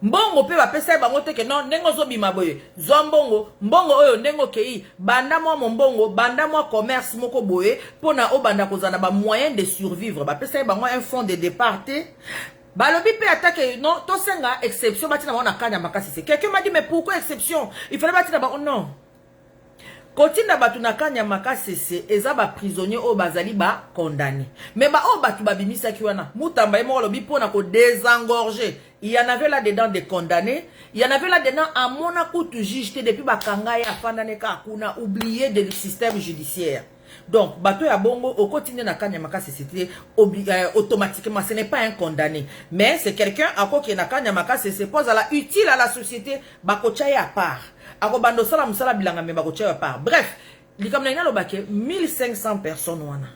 Mbongo pe ba pesa ba ngote ke non nengo zo bima boye. Zombongo, mbongo oyo nengo kei banda mo mbongo, banda mo commerce moko boye pona o banda kozana ba moyen de survivre. Ba pesa ba un fonds de départ te. Ba lobi pe attaque non, to senga exception batina ba na kanya makasi. Quelqu'un m'a dit mais pourquoi exception? Il fallait batina ba non. Kotinda batu na kanya makasi c'est eza ba prisonnier o bazali ba condamné. Mais ba o batu ba bimisa ki wana mutamba emo lobi pona ko désengorger. Il y en avait là dedans des condamnés, il y en avait là dedans à Monaco tout juge depuis ba kanga ya fandane ka kuna oublié de le système judiciaire. Donc bato ya bongo au quotidien na kanya makasi c'était automatiquement ce n'est pas un condamné, mais c'est quelqu'un à quoi qui na kanya makasi se pose à la utile à la société bakocha à part. Akobando sala musala bilanga me bakocha à part. Bref, likamna ina lobake 1500 personnes wana.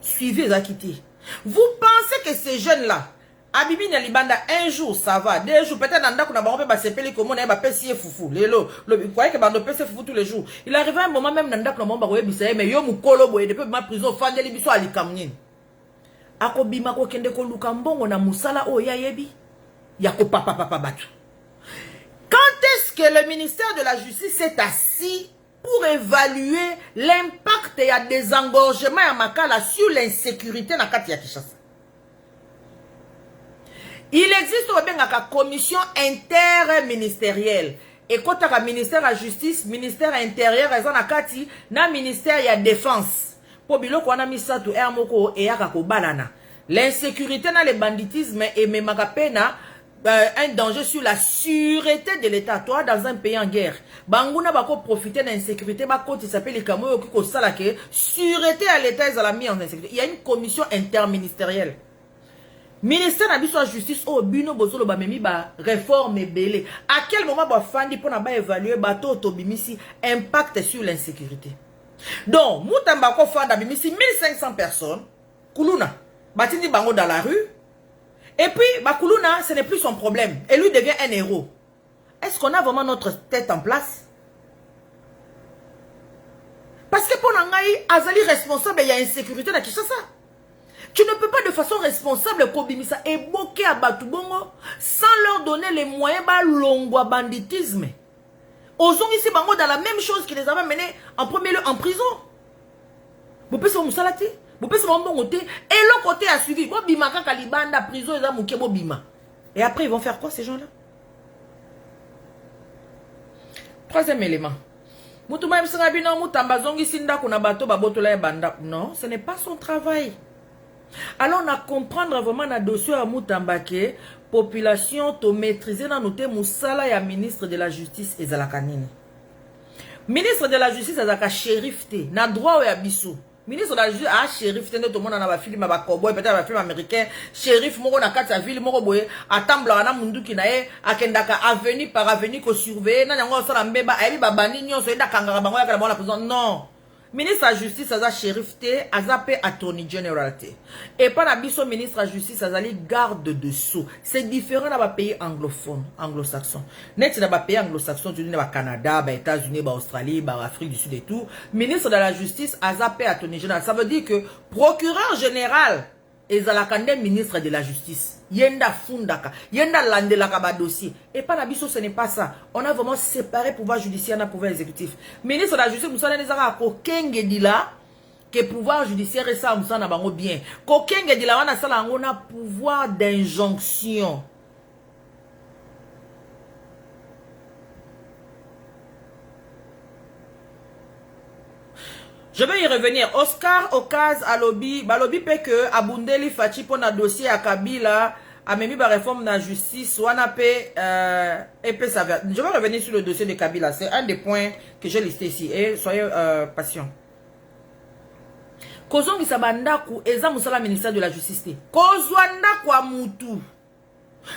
Suivez Zakiti. Vous pensez que ces jeunes là Abibi na libanda un jour ça va, deux jours peut-être dans ndako na bango ba sepeli comme on ba pesi fufu. Lelo, le croyez que bando pesi fufu tous les jours. Il arrive un moment même dans ndako na bango ba koyebisa mais yo mukolo boye depuis ma prison fandeli biso ali kamnini. Akobima ko kende ko luka mbongo na musala o ya yebi. Ya ko papa batu. Quand est-ce que le ministère de la Justice s'est assis pour évaluer l'impact et le désengorgement à Makala sur l'insécurité na kati ya Kinshasa? Il existe une commission interministérielle. Et quand tu as ministère de la Justice, ministère intérieur, na ministère de la Défense. Pour bilo ko na misato ermoko e yakako balana. L'insécurité na le banditisme et même un danger sur la sûreté de l'État. Toi, dans un pays en guerre, Bangouna bako profiter de l'insécurité, bako qui s'appelle les Kamoyo qui salake, sûreté à l'État, ils ont mis en insécurité. Il y a une commission interministérielle. Ministère de la Justice, au bino bozolo ba memi ba réforme belé. À quel moment ba fandi pour na ba évaluer bato autobimisi impact sur l'insécurité. Donc, moutamba ko fanda bimisi 1500 personnes, kuluna, batindi bango dans la rue. Et puis, Bakuluna, ce n'est plus son problème. Et lui devient un héros. Est-ce qu'on a vraiment notre tête en place? Parce que pour Nangaï, Azali responsable, il y a insécurité dans Kinshasa. Tu ne peux pas de façon responsable Kobimisa et bloquer à Batubongo sans leur donner les moyens de banditisme. Osons ici Bango dans la même chose qui les avait menés en premier lieu en prison. Vous pouvez se moussalati? Vous pouvez se moussalati? Et l'autre côté a suivi. Bimaka Kalibanda, prison, bima. Et après, ils vont faire quoi ces gens-là? Troisième élément. Non, ce n'est pas son travail. Alors, on a comprendre vraiment dans le dossier à Moutambake, population, to maîtriser dans notre Moussala et ministre de la Justice et Zalakanini. Ministre de la Justice, Zaka shérif te, na droit ou yabisu. Ministre de la Justice, ah, shérif te, tout le monde en a film, à cowboy, peut-être un film américain, shérif, moro na kata ville, moro boye, attambla, na mundu kinae, akendaka avenue par avenue, ko surveille, na yango sala mbeba, ayebi babani, nyon, so yeda kangara bango, yaka la prison, non. Ministre de la Justice, aza shérif te, azape attorney general te. Et pas la biso ministre de la Justice, azali garde de sceaux. C'est différent dans les pays anglophones, anglo-saxons. Net dans les pays anglo-saxons, tu dis dans le Canada, les États-Unis, l'Australie, l'Afrique du Sud et tout. Ministre de la Justice, azape attorney general. Ça veut dire que procureur général, ezalaka nde ministre de la justice yenda fundaka yenda landelaka ba dossier et pas na biso ce n'est pas ça. On a vraiment séparé pouvoir judiciaire na pouvoir exécutif. Ministre de la justice musala nezaka ko kenge dila que pouvoir judiciaire et ça musala na bango bien ko kenge dila wana sala ngo na pouvoir d'injonction. Je vais y revenir. Oscar Okaz alobi, balobi pe que abundeli fachi pour na dossier à Kabila, a même ba réforme na justice, wana pe épée ça va. Je vais revenir sur le dossier de Kabila, c'est un des points que j'ai listé ici et soyez patients. Kozongi sabandaku eza musala ministère de la justice. Kozwanda kwa mutu.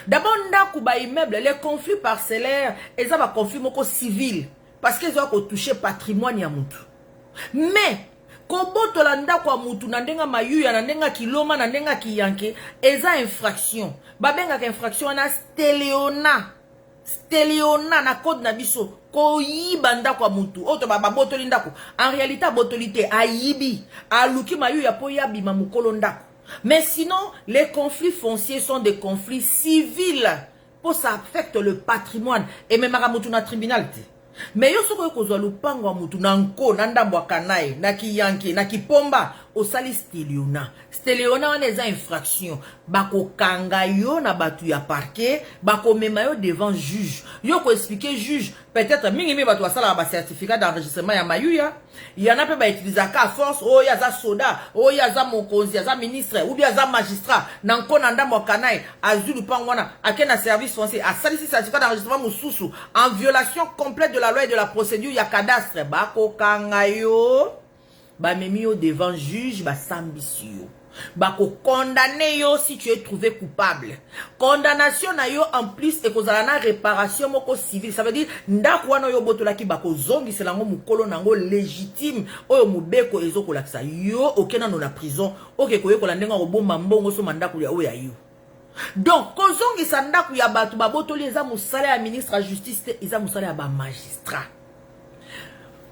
D'abord ndaku ba immeuble, les conflits parcellaires, eza ba conflit moko civil parce qu'ils ont touché patrimoine ya mutu. Mais koboto la ndako mutu na ndenga mayuya na ndenga kiloma na ndenga kiyanke eza infraction babenga ka infraction na steliona na code na biso ko yiba ndako mutu oto baba botoli ndako en réalité botolité ayibi aluki mayuya po yabima mukolo ndako. Mais sinon les conflits fonciers sont des conflits civils pour ça affecte le patrimoine et même mutu na tribunal. Mais yo soko kozwa lupango wa mutu na nko na ndambo akanaye na kiyanke na kipomba osali steliona wana eza infraction bako kanga yo na batu ya parquet bako mema yo devant juge yo ko expliquer juge peut-être mingi mi batu asala ba certificat d'enregistrement ya mayuya yana pe ba utiliser ka force o ya za soda o ya za mokonzi ya za ministre ou bien za magistrat na nko na ndambo akanaye azulu pango wana akena service foncier asali certificat d'enregistrement mususu en violation complète de la loi et de la procédure ya cadastre bako kanga yo ba memi yo devant juge ba sambisio bako condamner yo si tu es trouvé coupable. Condamnation na yo en plus et kozala na réparation moko civile, ça veut dire ndako wana yo botolaki bako zongi selango mukolo nango légitime oyo mubeko ezoko lakisa yo okena no na prison oke koye kolandenga robomba mbongo so mandako ya oya yo. Donc kozongi sa ndako ya batu babotoli eza musala ya ministre de justice te eza musala ya ba magistrat.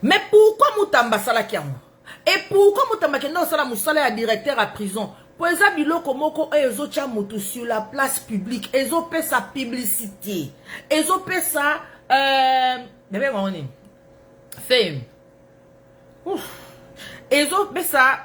Mais pourquoi mutamba sala kiango? Et pourquoi mutamba kenda osala musala ya directeur à prison? Pour eza biloko moko ezo tia mutu sur la place publique, ezo pe sa publicité, ezo pe sa bébé ngoni fame. Ezo pe sa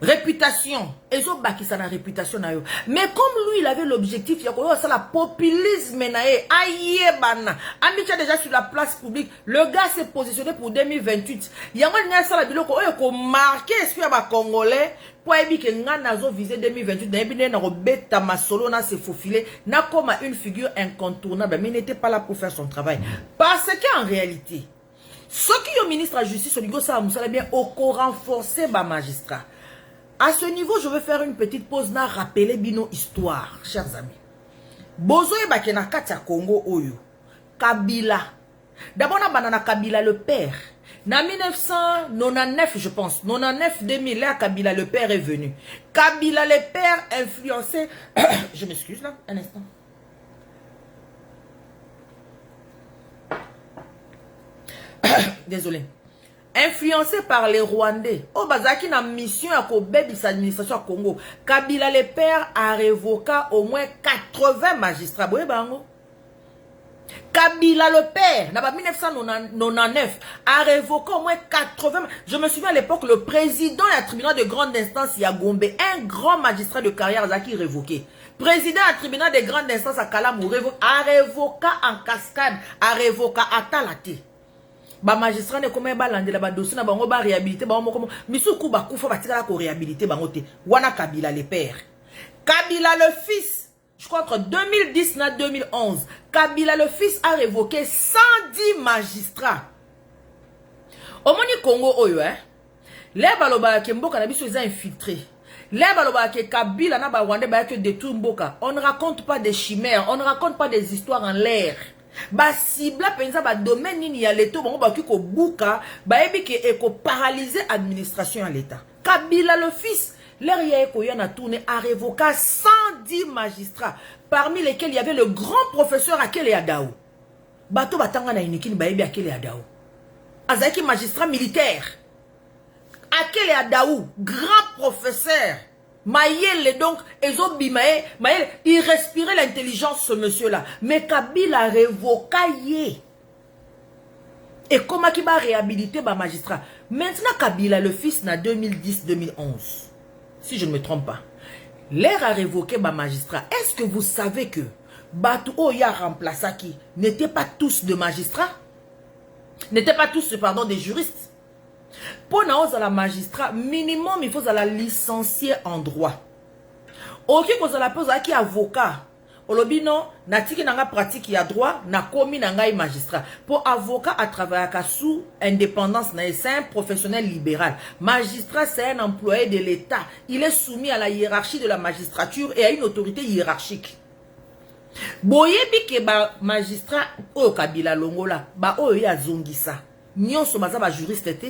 réputation, ezo bakisa na réputation na yo. Mais comme lui il avait l'objectif ya ko ça la populisme na ye ayebana. Amicha déjà sur la place publique, le gars s'est positionné pour 2028. Yango nga ça la biloko oyo ko marquer esprit ba congolais pour ebi ke nga nazo viser 2028 na ebi na robeta masolo na se faufiler na comme une figure incontournable mais n'était pas là pour faire son travail. Parce qu'en réalité, ce qui est ministre de la justice au niveau ça musala bien au renforcer ba magistrat. À ce niveau, je vais faire une petite pause na rappeler bino histoire, chers amis. Bozo e bakena katia Congo oyo. Kabila. D'abord na banana Kabila le père. Na 1999, je pense, 99-2000, là, Kabila le père est venu. Kabila le père influencé. Je m'excuse là, un instant. Désolé. Influencé par les Rwandais. Oh, bazaki na mission à Kobebi sa administration à Congo. Kabila le père a révoqué au moins 80 magistrats. Boye bango. Kabila le père, dans 1999, a révoqué au moins 80. Je me souviens à l'époque, le président du tribunal de grande instance à Gombe, un grand magistrat de carrière, Zaki révoqué. Président du tribunal de grande instance à Kalamou, a révoqué en cascade, a révoqué à Talaté. Ba magistrat ne comme ba landela ba dossier na bango ba réhabiliter ba mo comme misuku ba kufa ba tika ko réhabiliter bango te wana Kabila le père. Kabila le fils, je crois entre 2010 et 2011, Kabila le fils a révoqué 110 magistrats. Au moni Congo oyo les baloba ke mboka na biso eza infiltré. Les baloba ke Kabila na ba Rwanda ba ke détour mboka. On ne raconte pas des chimères, on ne raconte pas des histoires en l'air. Ba cibla penza ba domaine nini ya l'état bango ba ki ko buka ba ebi ke eko paralyser administration à l'état. Kabila le fils l'air ya eko yana tourné a révoqué 110 magistrats parmi lesquels il y avait le grand professeur Akele Adao. Bato batanga na inikini ba ebi Akele Adao. Azaki magistrat militaire. Akele Adaou, grand professeur. Maïel, donc, Maïel, il respirait l'intelligence, ce monsieur-là. Mais Kabila révoqué. Et comment il va réhabiliter le magistrat? Maintenant, Kabila, le fils, n'a 2010-2011. Si je ne me trompe pas. L'air a révoqué le magistrat. Est-ce que vous savez que Batou Oya remplaçaki n'étaient pas tous de magistrats? N'étaient pas tous, pardon, des juristes? Pour nous, la magistrat, minimum, il faut la licencier en droit. Ok, vous allez poser qui avocat. Olobi non, natiki nanga pratique ya droit, na komi nanga magistrat. Pour avocat à travailler sous indépendance, c'est un professionnel libéral. Magistrat, c'est un employé de l'État. Il est soumis à la hiérarchie de la magistrature et à une autorité hiérarchique. Boyebi ke ba magistrat o Kabila Longola, ba o ya zongisa. Nyon so baza ba juriste te.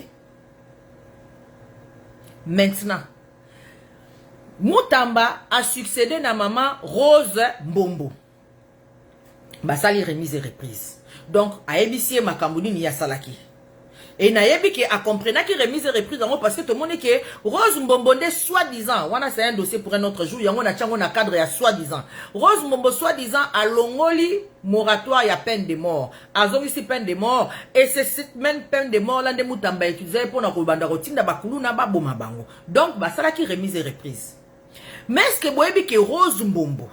Maintenant, Moutamba a succédé à maman Rose Mbombo. Basali remise et reprise. Donc, à Ebisie Makambouni ni Salaki. Et Nayebi qui a compris qui remise et reprise parce que tout le monde dit que Rose Mbombo est soi-disant. C'est un dossier pour un autre jour. Il y a un cadre à soi-disant. Rose Mbombo soi-disant à Longoli moratoire, il y a peine de mort. À Zongi peine de mort. Et c'est cette même peine de mort là de Moutamba utilisée pour la Kubanda Rotinda Bakulu Naba Bomabango. Donc, Basalaki remise et reprise. Mais est-ce que vous voyez que Rose Mbombo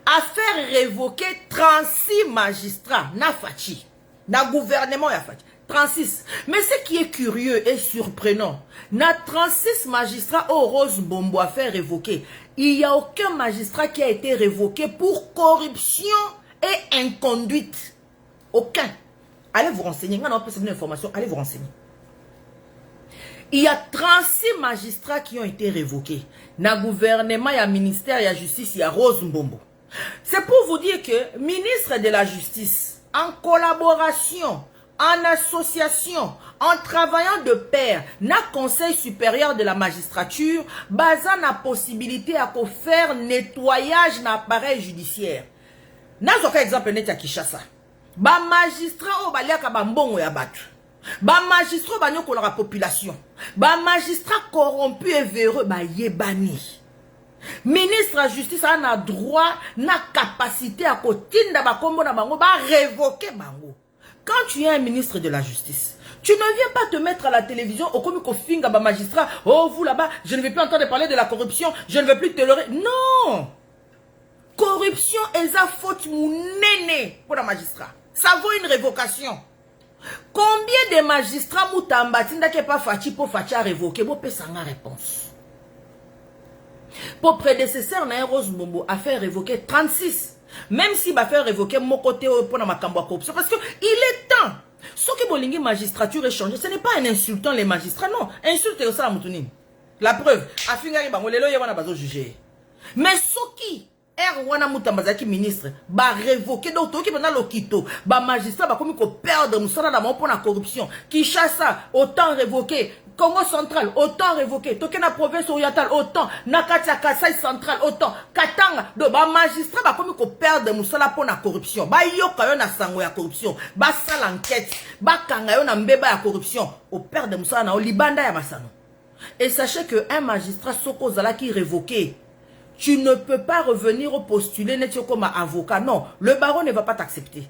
a fait révoquer 36 magistrats na Fachi, na gouvernement ya Fachi, 36. Mais ce qui est curieux et surprenant, na 36 magistrats au Rose Mbombo a fait révoquer, il n'y a aucun magistrat qui a été révoqué pour corruption et inconduite. Aucun. Allez vous renseigner, on a une information, allez vous renseigner. Il y a 36 magistrats qui ont été révoqués. Na gouvernement, il y a ministère, il y a justice, il y a Rose Mbombo. C'est pour vous dire que ministre de la Justice, en collaboration, en association, en travaillant de pair, na Conseil supérieur de la magistrature, basant la possibilité à faire nettoyage na appareil judiciaire. Na zoka exemple net ya Kishasa. Ba magistrat o baliaka ba mbongo ya batu. Ba magistrat banyoko la population. Ba magistrat corrompu et véreux ba yebani. Ministre de la Justice a droit, na capacité à kotinda ba kombo na bango ba révoquer bango. Quand tu es un ministre de la Justice, tu ne viens pas te mettre à la télévision au comme finga ba magistrat. Oh vous là-bas, je ne vais plus entendre parler de la corruption, je ne vais plus tolérer. Non. Corruption est sa faute mounene pour la magistrat. Ça vaut une révocation. Combien de magistrats Moutamba tinda ke pas Fachi pour Fachi à révoquer? Bon, peut s'en réponse. Pour prédécesseur, na Rose Mbombo a fait révoquer 36. Même si va faire révoquer mon côté pour la Makambo corruption. Parce que il est temps. Ce que Bolingi magistrature est changé, ce n'est pas un insultant les magistrats, non. Insulte au salam Moutounim. La preuve, a fingari ba molelo yawana bazo juger. Mais ce qui Wana Moutambazaki ministre, ba révoquer d'autres qui pendant l'okito, ba magistrat ba comme ko perdre musala na pour la corruption. Kinshasa autant révoqué, Congo central autant révoqué, Tokena province orientale autant, Nakatia Kasai central autant, Katanga de ba magistrat ba comme ko perdre musala pour la corruption. Ba yoka yo na sango ya corruption, ba sala enquête, ba kanga yo na mbeba ya corruption, au perdre musala na libanda ya masano. Et sachez que un magistrat soko zala qui révoqué, tu ne peux pas revenir au postuler net comme avocat. Non, le baron ne va pas t'accepter.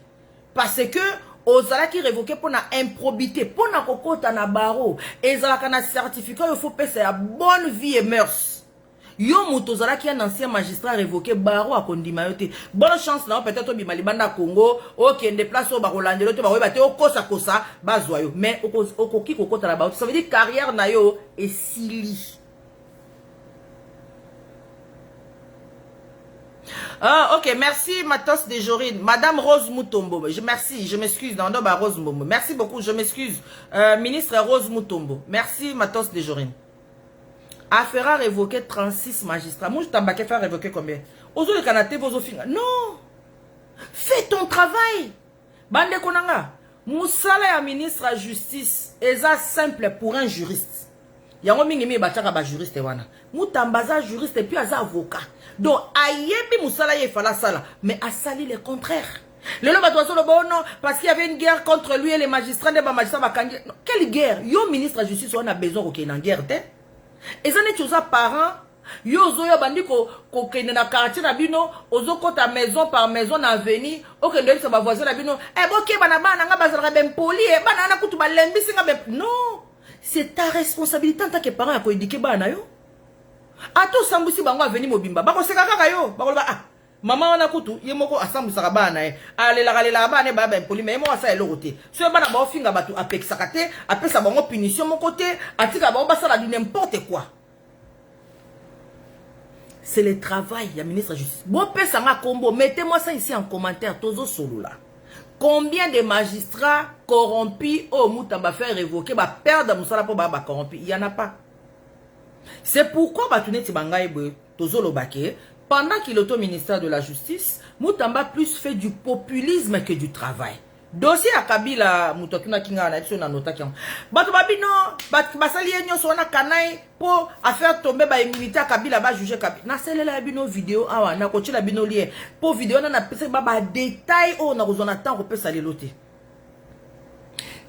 Parce que aux ala qui révoqué pour la improbité, pour la kokota na barreau, et zala kana certificat, il faut payer sa bonne vie et mœurs. Yo mutozala qui est un ancien magistrat révoqué barreau à kondimayote. Bonne chance là, peut-être au Bimalibanda Congo, ok, on déplace au Barolande, l'autre barreau, bate au kosa kosa, bazoyo. Mais au koki kokota na barreau, ça veut dire carrière na yo et sili. Ah, ok, merci Matos de Jorine. Madame Rose Moutombo, merci, je m'excuse. Non, non, bah, Rose Moutombo. Merci beaucoup, je m'excuse. Ministre Rose Moutombo. Merci Matos de Jorine. Affaire a révoqué 36 magistrats. Moi, je t'embarque faire révoquer combien? Ozo le Kanate, vos finga. Non! Fais ton travail! Bande Konanga. Moussala ya ministre à justice. Eza simple pour un juriste. Yango mingi mi bataka ba juriste wana. Moutambaza juriste et puis aza avocat. Donc ayebi musala ye fala sala mais a sali le contraire. Le lobby doit le bon non parce qu'il y avait une guerre contre lui et les magistrats des magistrats. Quelle guerre? Yo ministre de la justice on a besoin qu'on ait une guerre. Et ça n'est que ça parents. Yo zo yo bandi ko kende na quartier na bino ozo kota maison par maison na avenue okende sa ba voisin na bino boke bana bana nga bazala ben poli bana na kutu ba lembi singa ben non c'est ta responsabilité en tant que parent ya ko éduquer bana yo ato sambusi bango avenue mobimba bako seka kaka yo bako ba mama wana kutu ye moko asambusaka bana alela bana ba ben poli mais mo asa eloko te so bana ba ofinga batu apexaka te apesa bango punition mon côté atika bango basala du n'importe quoi. C'est le travail du ministre de la Justice. Bon, mettez-moi ça ici en commentaire. Tozo solo là. Combien de magistrats corrompus au Moutamba faire révoquer, perdre Moussala pour corrompu? Il n'y en a pas. C'est pourquoi Tozo Lobake, pendant qu'il est au ministère de la Justice, Moutamba plus fait du populisme que du travail. Dossier à Kabila Moutokuna Kinga na iso na nota kion. Bato babino basali enyo sona kanai pour faire tomber ba immunité à Kabila ba juger Kabila. Na sele la bino vidéo awa na kochi la bino lien. Pour vidéo na pese ba détail o na kozona temps ko pesa lelote.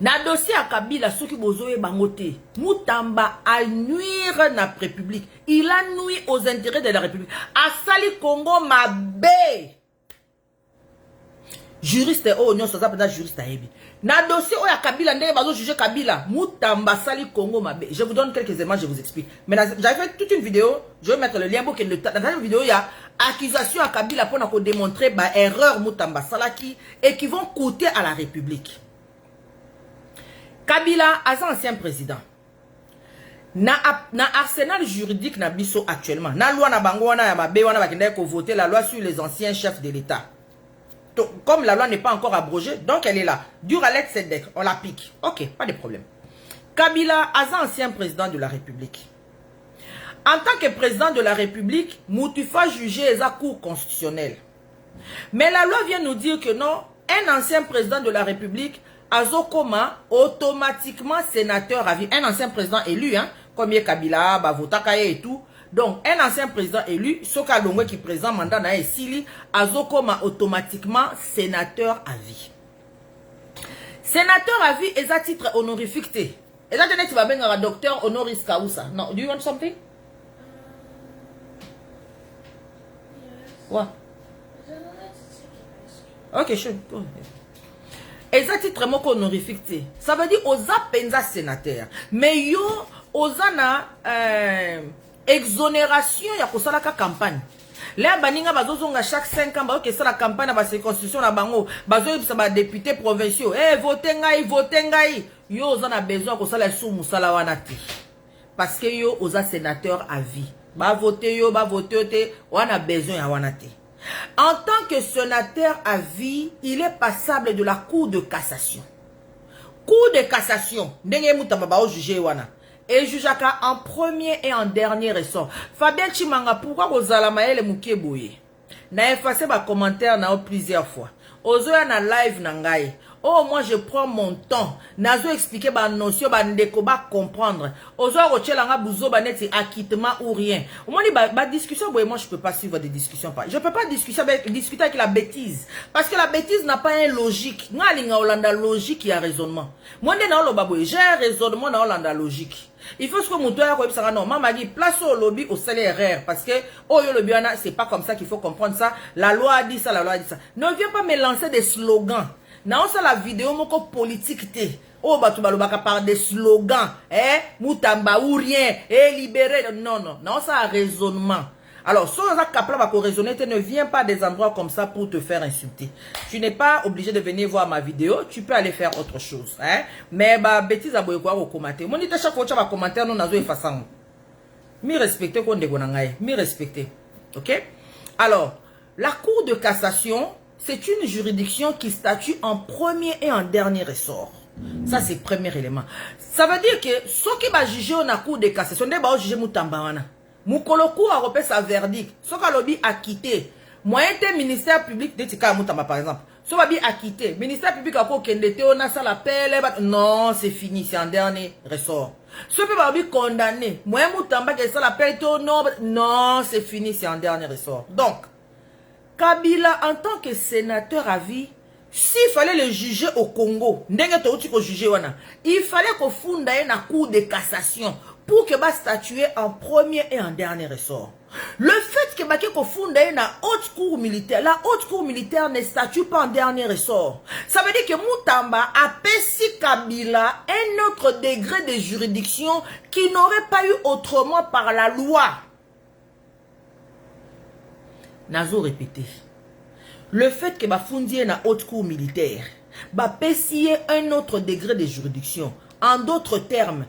Na dossier à Kabila soki bozoye bangote. Moutamba a nuire na République. Il a nuit aux intérêts de la République. A sali Congo mabe. Juriste oh non ça s'appelle juriste aébi. Na dossier oh ya Kabila ndenge bazo juger Kabila Moutamba sali Congo mabe. Je vous donne quelques éléments, je vous explique. Mais j'avais fait toute une vidéo, je vais mettre le lien pour que dans cette vidéo il y a accusation à Kabila pour démontrer bah erreur Moutamba salaki et qui vont coûter à la République. Kabila as ancien président. Na arsenal juridique na biso actuellement. Na loi na bango wana ya mabe wana bakende ko voter la loi sur les anciens chefs de l'État. Comme la loi n'est pas encore abrogée, donc elle est là. Duralek Sedek, on la pique. Ok, pas de problème. Kabila, ancien président de la République. En tant que président de la République, Moutifa jugé la Cour constitutionnelle. Mais la loi vient nous dire que non, un ancien président de la République, Azokoma, automatiquement sénateur à vie. Un ancien président élu, hein, comme Kabila, Bavotakaye et tout. Donc, un ancien président élu, Soka Longwe qui présente mandat na Esili, Azokoma automatiquement sénateur à vie. Sénateur à vie, est à titre honorifique. Et là, tu vas venir à docteur honoris causa. Non, do you want something? What? Ok, sure. Et ça, titre honorifique. Ça veut dire aux apenza sénateur. Mais yo, aux ana, exonération ya kosalaka campagne. Là baninga bazozonga chaque 5 ans ba que ça la campagne ba circonscription na bango bazo bisa ba député provinciaux voter ngai yo ozana besoin ko sala sous musala wana ti parce que yo oza sénateur à vie ba voter te wana besoin ya wana ti. En tant que sénateur à vie, il est passable de la Cour de cassation. Cour de cassation ndenge mutamba ba juger wana. Et jugaka en premier et en dernier ressort. Fabien Chimanga, pourquoi vous allez maël Moukébouye? Na effacé ma commentaire na plusieurs fois. Ozoya na live nangai. Oh, moi je prends mon temps. Nazo expliquer ba notion ba ndeko ba comprendre. Ozoya rochelanga buzo ba neti acquittement ou rien. Au moins ba discussion boy moi je peux pas suivre des discussions pas. Je peux pas discuter avec la bêtise parce que la bêtise n'a pas un logique. Nga linga Hollanda logique y a raisonnement. Moi ndena lo baboy, j'ai un raisonnement na Hollanda logique. Il faut que mon toit soit non, maman dit place au lobby au salaire parce que oh le lobby c'est pas comme ça qu'il faut comprendre ça. La loi a dit ça, la loi a dit ça. Ne viens pas me lancer des slogans. Non, ça la vidéo moko politique té. Oh batu balobaka par des slogans, Moutamba ou rien, libéré. Non, ça a raisonnement. Alors, si on a capable de raisonner, ne viens pas des endroits comme ça pour te faire insulter. Tu n'es pas obligé de venir voir ma vidéo, tu peux aller faire autre chose. Mais bah bêtise à boire au commentaire. Mon dit chaque fois que tu vas commenter, nous n'avons pas façon. Mi respecter qu'on dégonangaye, mi respecter. OK? Alors, la Cour de cassation, c'est une juridiction qui statue en premier et en dernier ressort. Ça, c'est le premier élément. Ça veut dire que ceux qui va juger en Cour de cassation, ne va juger Moutamba wana. Moukoloku a repéré sa verdict. Ce que lobby a quitté. Moyen de ministère public de Tika Moutamba par exemple. Ce lobby a quitté. Ministère public a condamné. On a ça l'appel. Non, c'est fini. C'est un dernier ressort. Ce que lobby condamné. Moyen Moutamba qui a ça l'appel. Non, c'est fini. C'est un dernier ressort. Donc, Kabila en tant que sénateur à vie S'il fallait le juger au Congo, il fallait qu'on fonde un cour de cassation pour que va statuer en premier et en dernier ressort. Le fait que Baké fonde une haute cour militaire, la haute cour militaire ne statue pas en dernier ressort. Ça veut dire que Moutamba a Pessi Kabila un autre degré de juridiction qui n'aurait pas eu autrement par la loi. Nazo répété. Le fait que Bafundi ait une haute cour militaire, Pessi un autre degré de juridiction. En d'autres termes,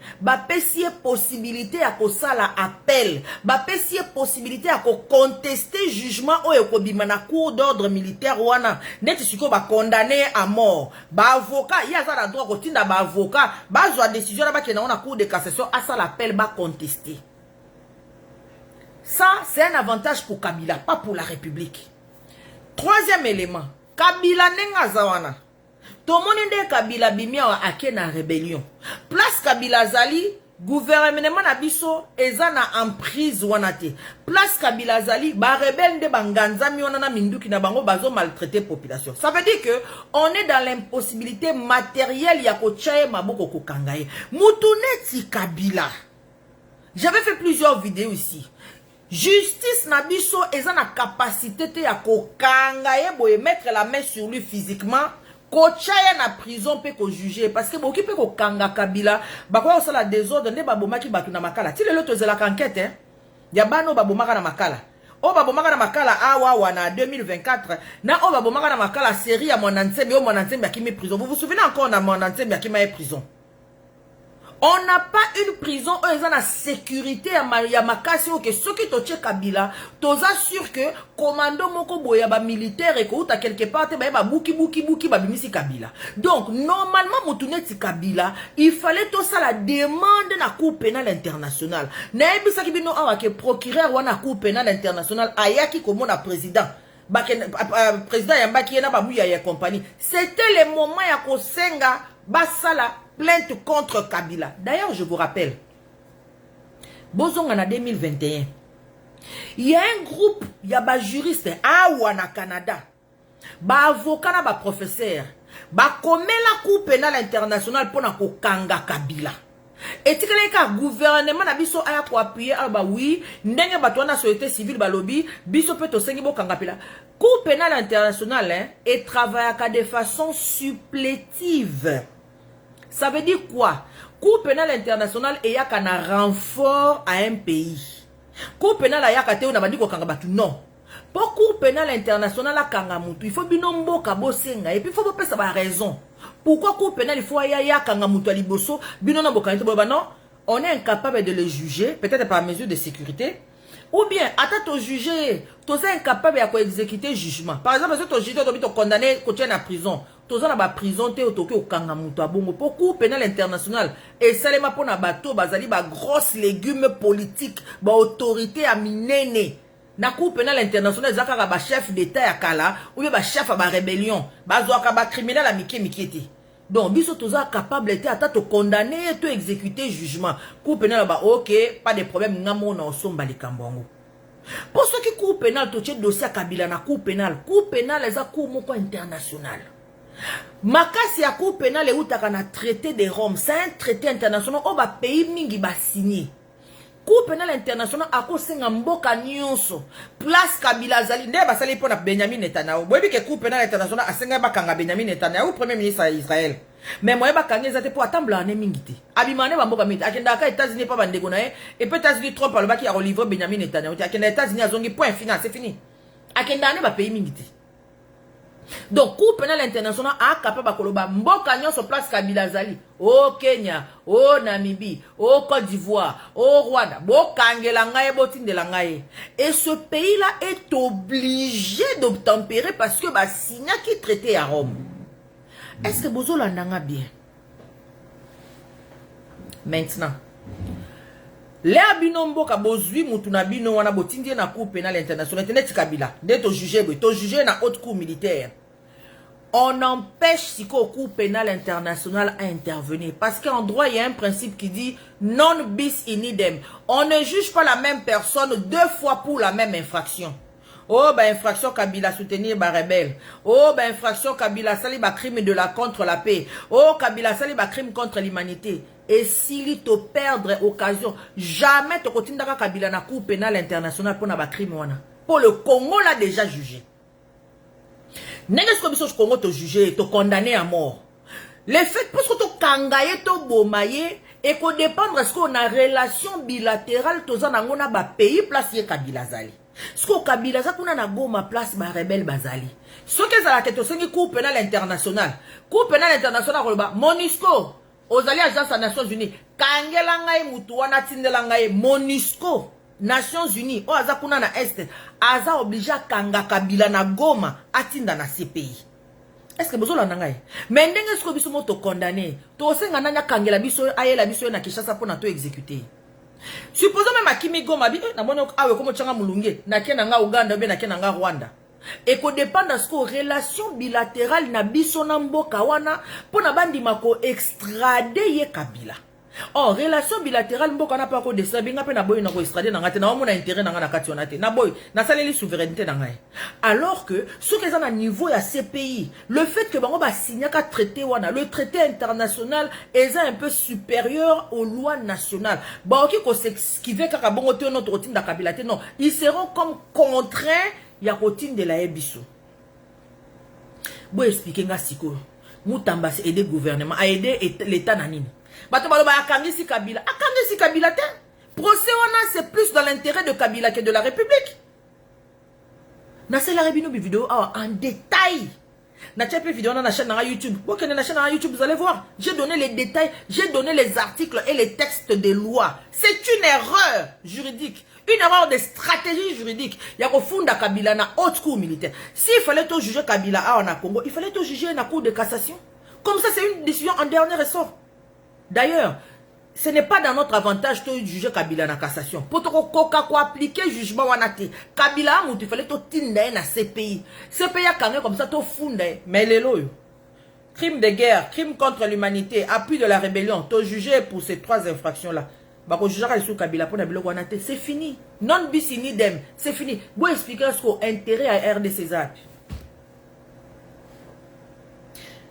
Pessi possibilité à ça la appel, Pessi possibilité à contester jugement ou à cour d'ordre militaire wana, net siko ba condamné à mort, avocat, il y a ça la droit côté da avocat, soit décision là qui na cour de cassation à ça l'appel contester. Ça c'est un avantage pour Kabila, pas pour la République. Troisième élément, Kabila nenga zawana. Tout le monde Kabila bimia wa ake na rébellion. Place Kabila zali, gouvernement na biso ezana en prise wanate. Place Kabila zali, ba rebelle de banganza mi wana na minduki na bango bazo maltraiter population. Ça veut dire que on est dans l'impossibilité matérielle ya ko chaye maboko ko kangaye. Mutuneti Kabila. J'avais fait plusieurs vidéos ici. Justice Nabiso est en capacité de mettre la main sur lui physiquement, kochaya na prison pe ko juger parce que boki pe ko kanga Kabila bakwa osala désordre ne babomaki batu na makala ti lelo tozela enquête hein ya bano babomaka na makala o babomaka na makala awa na 2024 na o babomaka na makala série ya Mwananzembe o Mwananzembe akimi prison. Vous vous souvenez encore na Mwananzembe akima prison? On n'a pas une prison où ils ont la sécurité à Makasi ou que ceux qui toche Kabila, t'os assure que commando moko boya ba militaire et que ou ta quelque part te ba buki ba bimisi Kabila. Donc normalement mutuneti Kabila, il fallait tout ça la demande na cour pénale internationale. Na ebisa ki bino awa ke procureur wana cour pénale internationale ayaki comme na président. Président Yambaki na babuya ya compagnie. C'était le moment ya ko senga basala plainte contre Kabila. D'ailleurs, je vous rappelle, Bozong en 2021, il y a un groupe, il y a des juristes, à Canada, des avocats, des professeurs, qui commettent la Cour pénale internationale pour Kanga Kabila. Et si le gouvernement a biso aya ko appuyer ba oui ndenge bato na société civile ba lobby biso peut to sengi bo kanga pila Cour pénale internationale hein, et travaille de façon supplétive. Ça veut dire quoi? Cour pénale internationale et y'a qu'un renfort à un pays. Cour pénale a y'a qu'à on a dit qu'on kangabatu non. Pour Cour pénale internationale à kangamutu, il faut binombo kabo senga et puis il faut pas ça ba raison. Pourquoi Cour pénale il faut y'a kangamutu à liboso binombo bokanito boba non? On est incapable de le juger, peut-être par mesure de sécurité. Ou bien, attends, juger, tu es incapable d'exécuter jugement. Par exemple, si tu juges, tu es condamné, tu es en prison. Tu es en prison, tu es au Kangamuto. Pour Cour pénale internationale, et ça, les pour na bateau, bazali, ba grosse légumes politiques, ba autorité à minene. Na Cour pénale internationale, zakara ba chef d'État à Kala, ou bien ba chef à ba rébellion, ba zoaka ba criminel à Miketi. Donc, biso toza capable de te condamner et te exécuter jugement. Cour pénale, bah, ok, pas de problème, ngamo na osomba li kambongo. Pour ceux qui cour pénale, tu as dossier à Kabila na cour pénale, les a cour moko international. Makasi ya cour pénale et où t'as un traité de Rome, c'est un traité international, on va pays mingi ba signer. Cour pénale international a cause mboka nyonso place Kabila zali nde basali pona Benjamin Netanyahu boyebi ke cour pénale international asenga bakanga Benjamin Netanyahu premier ministre ya Israël mais moye bakanga ezate po atambla ane mingiti abimane ba mboka miti akenda ka États-Unis pa bandeko na ye et peut États-Unis Trump alobaki ya livrer Benjamin Netanyahu akenda États-Unis azongi point final c'est fini akenda ane ba pays mingiti. Donc, Cour pénale internationale a capable de koloba mboka nyonso place Kabila zali. Au Kenya, au Namibie, au Côte d'Ivoire, au Rwanda. Bokangela ngaye botindela ngaye. Et ce pays-là est obligé d'obtempérer parce que bah signa qui traité à Rome. Est-ce que bozo landanga bien? Maintenant, les abinombo ka bozui mutuna bino wana botindie na Cour pénale internationale tenet Kabila. Dès to juger na haute cour militaire. On empêche si qu'au Cour pénale internationale à intervenir. Parce qu'en droit, il y a un principe qui dit non bis in idem. On ne juge pas la même personne deux fois pour la même infraction. Oh, bah, infraction Kabila soutenir ba rebelle. Oh, bah, infraction Kabila sali ba crime de la contre la paix. Oh, Kabila sali ba crime contre l'humanité. Et s'il te perdre occasion, jamais te continue Kabila na cour pénale internationale pour na ba crime wana. Pour le Congo l'a déjà jugé. N'est-ce que le Congo te jugé, te condamné à mort. Le fait parce que tu kangaye, tu bomaye, et qu'on dépend de ce qu'on a relation bilatérale, tu as un pays placé Kabila Zali. Ce que Kabila Zali, on a goma place ba rebelle bazali. Ce que ça la tête, c'est une cour pénale internationale. Cour pénale internationale, MONUSCO, aux alliés agence des Nations Unies, Kangelangaye Mutuana Tindelangaye, MONUSCO. Nations Unies, o aza kuna na Est, aza obligé à kanga Kabila na goma, atinda na CPI. Est-ce que besoin la ngai? Mais ndenge ce que biso moto condamné, to senga nanya kangela biso ayela biso na Kinshasa pour na to exécuter. Supposons même akimi goma bi na mono awe komo changa mulunge, na kena nga Uganda be na kena nga Rwanda. Et qu'on dépend de ce que relation bilatérale na biso na mboka wana pour na bandima ko extrader ye Kabila. Oh, relation bilatérale, mboka na pas ko de ça, binga pe na boy na ko extrader na ngate na mona intérêt na nga na kationate. Na boy, na saleli souveraineté na ngai. Alors que ce que ça na niveau ya ces pays, le fait que bango ba signer ka traité wana, le traité international est un peu supérieur aux lois nationales. Ba oki ko s'esquiver kaka bongo te notre routine da Kabila te non, ils seront comme contraints ya routine de la ebiso. Bo expliquer nga siko. Mutamba c'est aider gouvernement, a aider l'état nanine. Bato baloba akangisi Kabila. Akangisi Kabila te. Procès wana c'est plus dans l'intérêt de Kabila que de la République. Na c'est la rebino vidéo en détail. Na tchèpe vidéo na chaîne na YouTube. Vous connaissez la chaîne na YouTube, vous allez voir. J'ai donné les détails, j'ai donné les articles et les textes des lois. C'est une erreur juridique. Une erreur de stratégie juridique. Il y a un fond de Kabila na haute cour militaire. S'il fallait tout juger Kabila en Congo, il fallait tout juger dans la cour de cassation. Comme ça, c'est une décision en dernier ressort. D'ailleurs, ce n'est pas dans notre avantage de juger Kabila na cassation. Pour te appliquer jugement wanate. Kabila il fallait tout tinder na CPI. CPI a quand même comme ça tout fondé. Mais les lois. Crime de guerre, crime contre l'humanité, appui de la rébellion, tout jugé pour ces trois infractions là. Bako jugera sur Kabila pour nabilo wanate. C'est fini. Non bis in idem. C'est fini. Vous expliquer ce qu'on intérêt à RDC.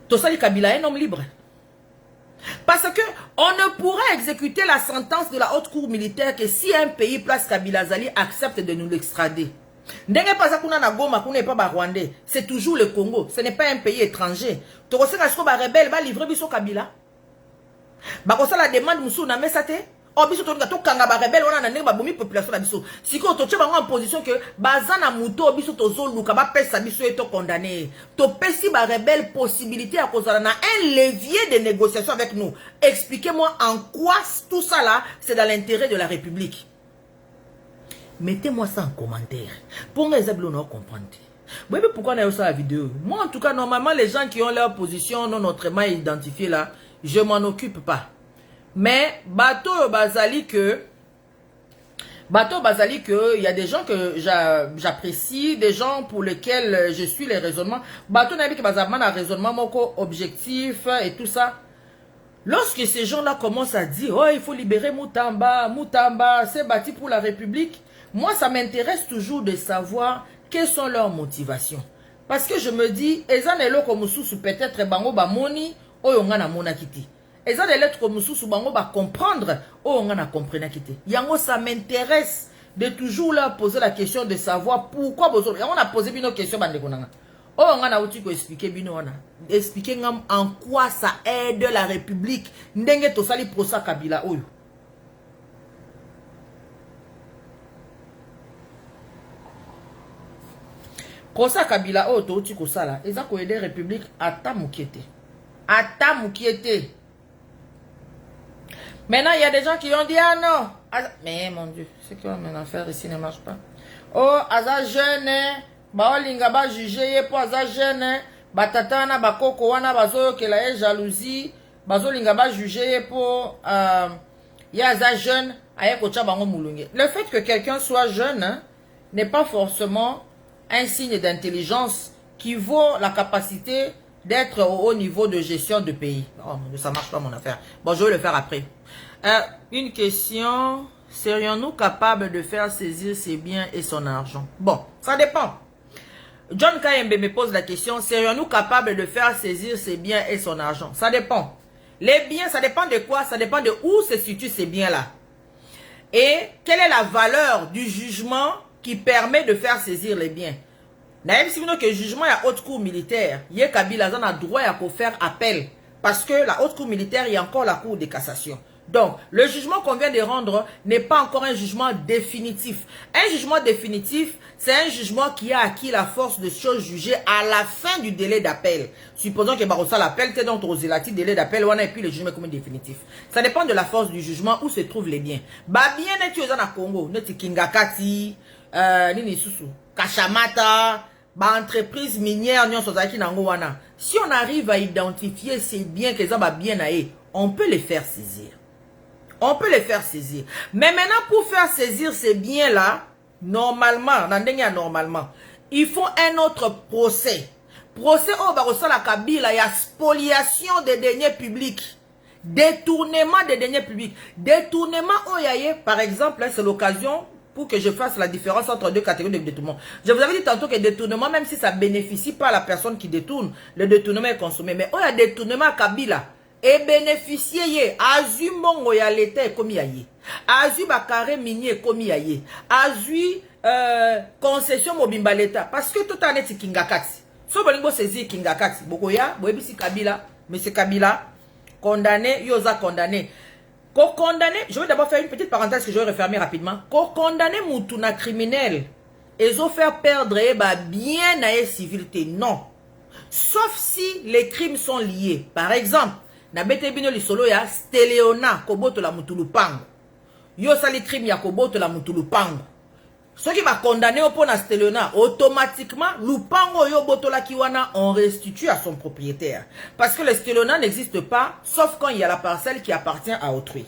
Tout ça, Kabila est un homme libre. Parce que on ne pourra exécuter la sentence de la haute cour militaire que si un pays place Kabila Zali accepte de nous l'extrader. Ndenge pas kuna na Goma kuna pas ba Rwandais, c'est toujours le Congo, ce n'est pas un pays étranger. To koseka sko ba rebelle ba livrer biso Kabila. Ba kosa la demande musu na mesate. Oh biso to kanga ba rebelle wana na ndenge ba bomi population na biso. Siko to tcheba en position que bazana muto biso to zo luka ba pesa biso et to condamné. To pesi ba rebelle possibilité à cause na un levier de négociation avec nous. Expliquez-moi en quoi tout ça là c'est dans l'intérêt de la République. Mettez-moi ça en commentaire. Pour les abonnés comprendre. Oui, mais pourquoi on a eu ça la vidéo? Moi en tout cas normalement les gens qui ont leur position non autrement identifiée là, je m'en occupe pas. Mais bateau bazali que il y a des gens que j'apprécie, des gens pour lesquels je suis les raisonnements. Bateau n'a que bazama un raisonnement moko objectif et tout ça. Lorsque ces gens-là commencent à dire oh il faut libérer Mutamba, c'est bâti pour la République. Moi ça m'intéresse toujours de savoir quelles sont leurs motivations. Parce que je me dis ezanelo comme sous peut-être bango ba moni oyonga na mona kiti. Et ça, des lettres comme sous bango va comprendre. Oh, on a compris nakité. Yango, ça m'intéresse de toujours leur poser la question de savoir pourquoi besoin. On a posé une question bandekonanga. Oh, on a outil pour expliquer bino on a. Expliquer en quoi ça aide la République. Ndenge to sali prosa Kabila oyo. Prosa Kabila oyo to outil ko sala. Eza ko aider République ata mukiete. Ata mukiete. Maintenant, il y a des gens qui ont dit, ah non. Mais mon Dieu, c'est quoi mon affaire ici ne marche pas. Oh, aza jeune, ba olinga ba juger pour aza jeune, ba tatana ba koko wana bazo ke la jalousie, bazo linga ba juger pour ya aza jeune, aye kocha bango mulunge. Le fait que quelqu'un soit jeune hein, n'est pas forcément un signe d'intelligence qui vaut la capacité d'être au haut niveau de gestion de pays. Oh, ça marche pas mon affaire. Bon, je vais le faire après. Une question Serions-nous capables de faire saisir ses biens et son argent? Bon, ça dépend. John Kayembe me pose la question, serions-nous capables de faire saisir ses biens et son argent? Ça dépend. Les biens, ça dépend de quoi? Ça dépend de où se situent ces biens-là. Et quelle est la valeur du jugement qui permet de faire saisir les biens? Même si vous que le jugement est à haute cour militaire, il y a Kabila a droit à faire appel. Parce que la haute cour militaire, il y a encore la cour de cassation. Donc, le jugement qu'on vient de rendre n'est pas encore un jugement définitif. Un jugement définitif, c'est un jugement qui a acquis la force de chose jugée à la fin du délai d'appel. Supposons que Barossa l'appel, c'est donc au délai d'appel, et puis le jugement comme définitif. Ça dépend de la force du jugement où se trouvent les biens. Bah, bien, tu es dans le Congo, tu Kingakati, Nini Susu, Kachamata, entreprise minière, si on arrive à identifier ces biens que ça bien aillé, on peut les faire saisir. On peut les faire saisir. Mais maintenant, pour faire saisir ces biens-là, normalement, il faut un autre procès. Procès au Barossa la Kabila, il y a spoliation des deniers publics. Détournement des deniers publics. Détournement au Yaye, par exemple, c'est l'occasion pour que je fasse la différence entre deux catégories de détournement. Je vous avais dit tantôt que détournement, même si ça ne bénéficie pas à la personne qui détourne, le détournement est consommé. Mais il y a détournement à Kabila. Et bénéficier, azu mongo ya l'état comme yaye, azu bakare minier comme yaye, azu concession mobimba l'état, parce que tout en est kingakati. So bolingo saisir kingakati, bokoya, boebisi Kabila, monsieur Kabila, condamné, yoza condamné. Ko condamné, je vais d'abord faire une petite parenthèse que je vais refermer rapidement. Ko condamné mutuna criminel, et zo faire perdre bien na civilité, non. Sauf si les crimes sont liés. Par exemple, na bete bino lisolo ya Stéléona koboto la mutulupango. Yo sali crime ya koboto la mutulupango. Ceux qui va condamner au pont na Stéléona, automatiquement, lupango yo boto la kiwana, on restitue à son propriétaire. Parce que le Stéléona n'existe pas, sauf quand il y a la parcelle qui appartient à autrui.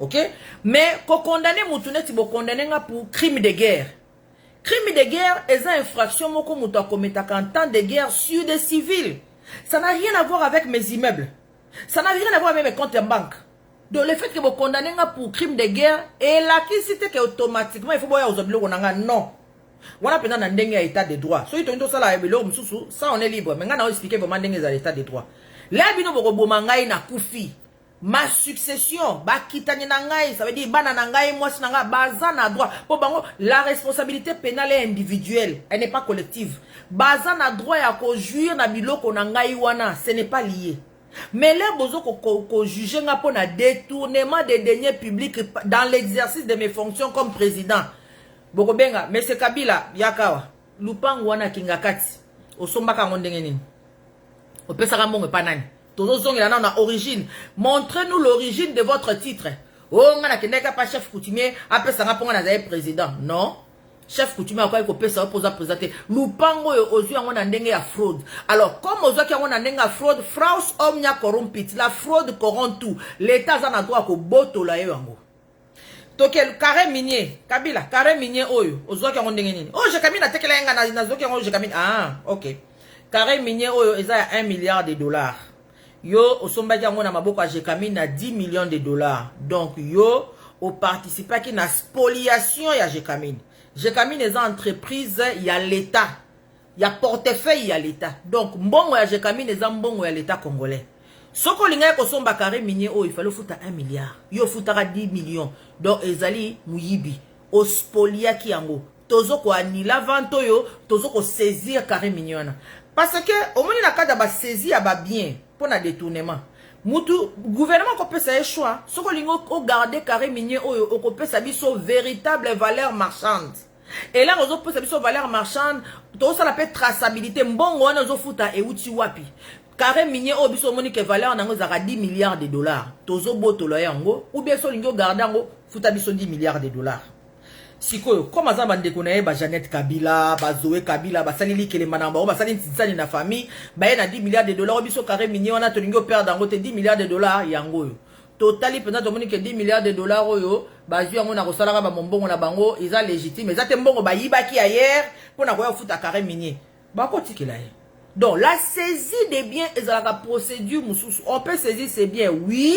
Ok? Mais, ko condamner mutune tibo condamner pour crime de guerre. Crime de guerre est une infraction moko muta kometaka en temps de guerre sur des civils. Ça n'a rien à voir avec mes immeubles. Ça n'a rien à voir avec mes comptes en banque. Donc le fait que vous condamnez pour crime de guerre, et là qui c'était qu'automatiquement il faut voir aux obligations non. On a pendant un état de droit. So il ça là ça on est libre. Mais on a expliqué vraiment l'état de droit. Là bino boko mangai na kufi. Ma succession, ba kitani na ngai, ça veut dire bana na ngai moi si na nga baza na droit. Pour bango la responsabilité pénale est individuelle, elle n'est pas collective. Baza na droit ya ko juir na biloko na ngai wana, ce n'est pas lié. Mais là, bozo ko juger nga pour na détournement des deniers publics dans l'exercice de mes fonctions comme président. Boko benga, mais c'est Kabila, yakawa. Lupango wana kingakati. Osombaka ngondenge nini. Opesa kambongo panani. Tozo zongi la na origine. Montrez-nous l'origine de votre titre. Oh, nga na kendeka pas chef coutumier, apesa nga ponga na zaye président. Non. Chef coutumier a quoi il ça pour présenter. Lupango ozu yango na ndenge ya fraude. Alors comme ozu yango na ndenge ya fraude, fraus omnia corrompit. La fraude corrompt tout. L'État a droit ko boto la yango. Tokel carré minier, Kabila, carré minier oyo. Ozu yango ndenge nini. Oh, je kamine na tekela nga na zoki yango je kamine. Ah, OK. Carré minier oyo eza 1 milliard de dollars. Yo osomba yango na maboko je kamine na 10 millions de dollars. Donc yo o participer ki na spoliation ya je kamine. Je camine les entreprises, il y a l'État. Il y a portefeuille, il y a l'État. Donc, mbongo ya je camine les mbongo ya l'État congolais. Ce qu'on linga ko somba carré minier, oh, il fallait foutre 1 milliard. Yo foutara 10 millions. Donc, ezali muyibi. O spolia ki yango. Tozo ko anila vanto yo, tozo ko saisir carré minier. Parce que, au moins, la cadre ba saisir ya ba bien, pour na détournement. Mutu, gouvernement ko peut sa choix. Ce qu'on linga ko garder carré minier, oh, ko peut sa biso véritable valeur marchande. Et là, on peut savoir valeur marchande, tout ça l'appelle traçabilité. Mbongo on a futa et uti wapi. Carré minier au biso monique valeur nango zara 10 milliards de dollars. Tozo boto lo yango ou bien so lingo gardango futa biso 10 milliards de dollars. Sikoyo comme ça bande konaye ba Jeannette Kabila, ba Zoé Kabila, ba salili kele manamba, ba salini tsani na famille, ba na 10 milliards de dollars biso carré minier on a to lingo perdre dango te 10 milliards de dollars yango yo. Totali pendant to monique 10 milliards de dollars oyo. Bazui yango na kosalaka ba mbongo na bango eza légitime eza te mbongo ba yibaki ailleurs pour na koya futa carré minier ba ko tikela ye. Donc la saisie des biens ezalaka procédure mususu. On peut saisir ces biens oui,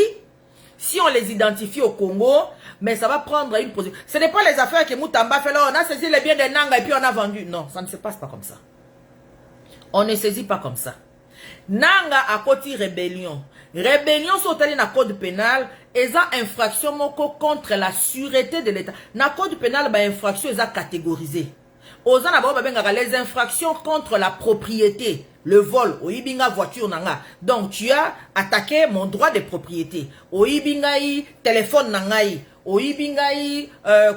Si on les identifie au Congo, mais ça va prendre une position. Ce n'est pas les affaires que Moutamba fait là, on a saisi les biens des Nanga et puis on a vendu. Non, ça ne se passe pas comme ça. On ne saisit pas comme ça. Nanga a côté rébellion. Rébellion sur le code pénal, et ça infraction contre la sûreté de l'État. Dans le code pénal, infraction est catégorisée. Les infractions contre la propriété, le vol, oibinga voiture nanga. Donc tu as attaqué mon droit de propriété. Oibinga téléphone nangai. Oibinga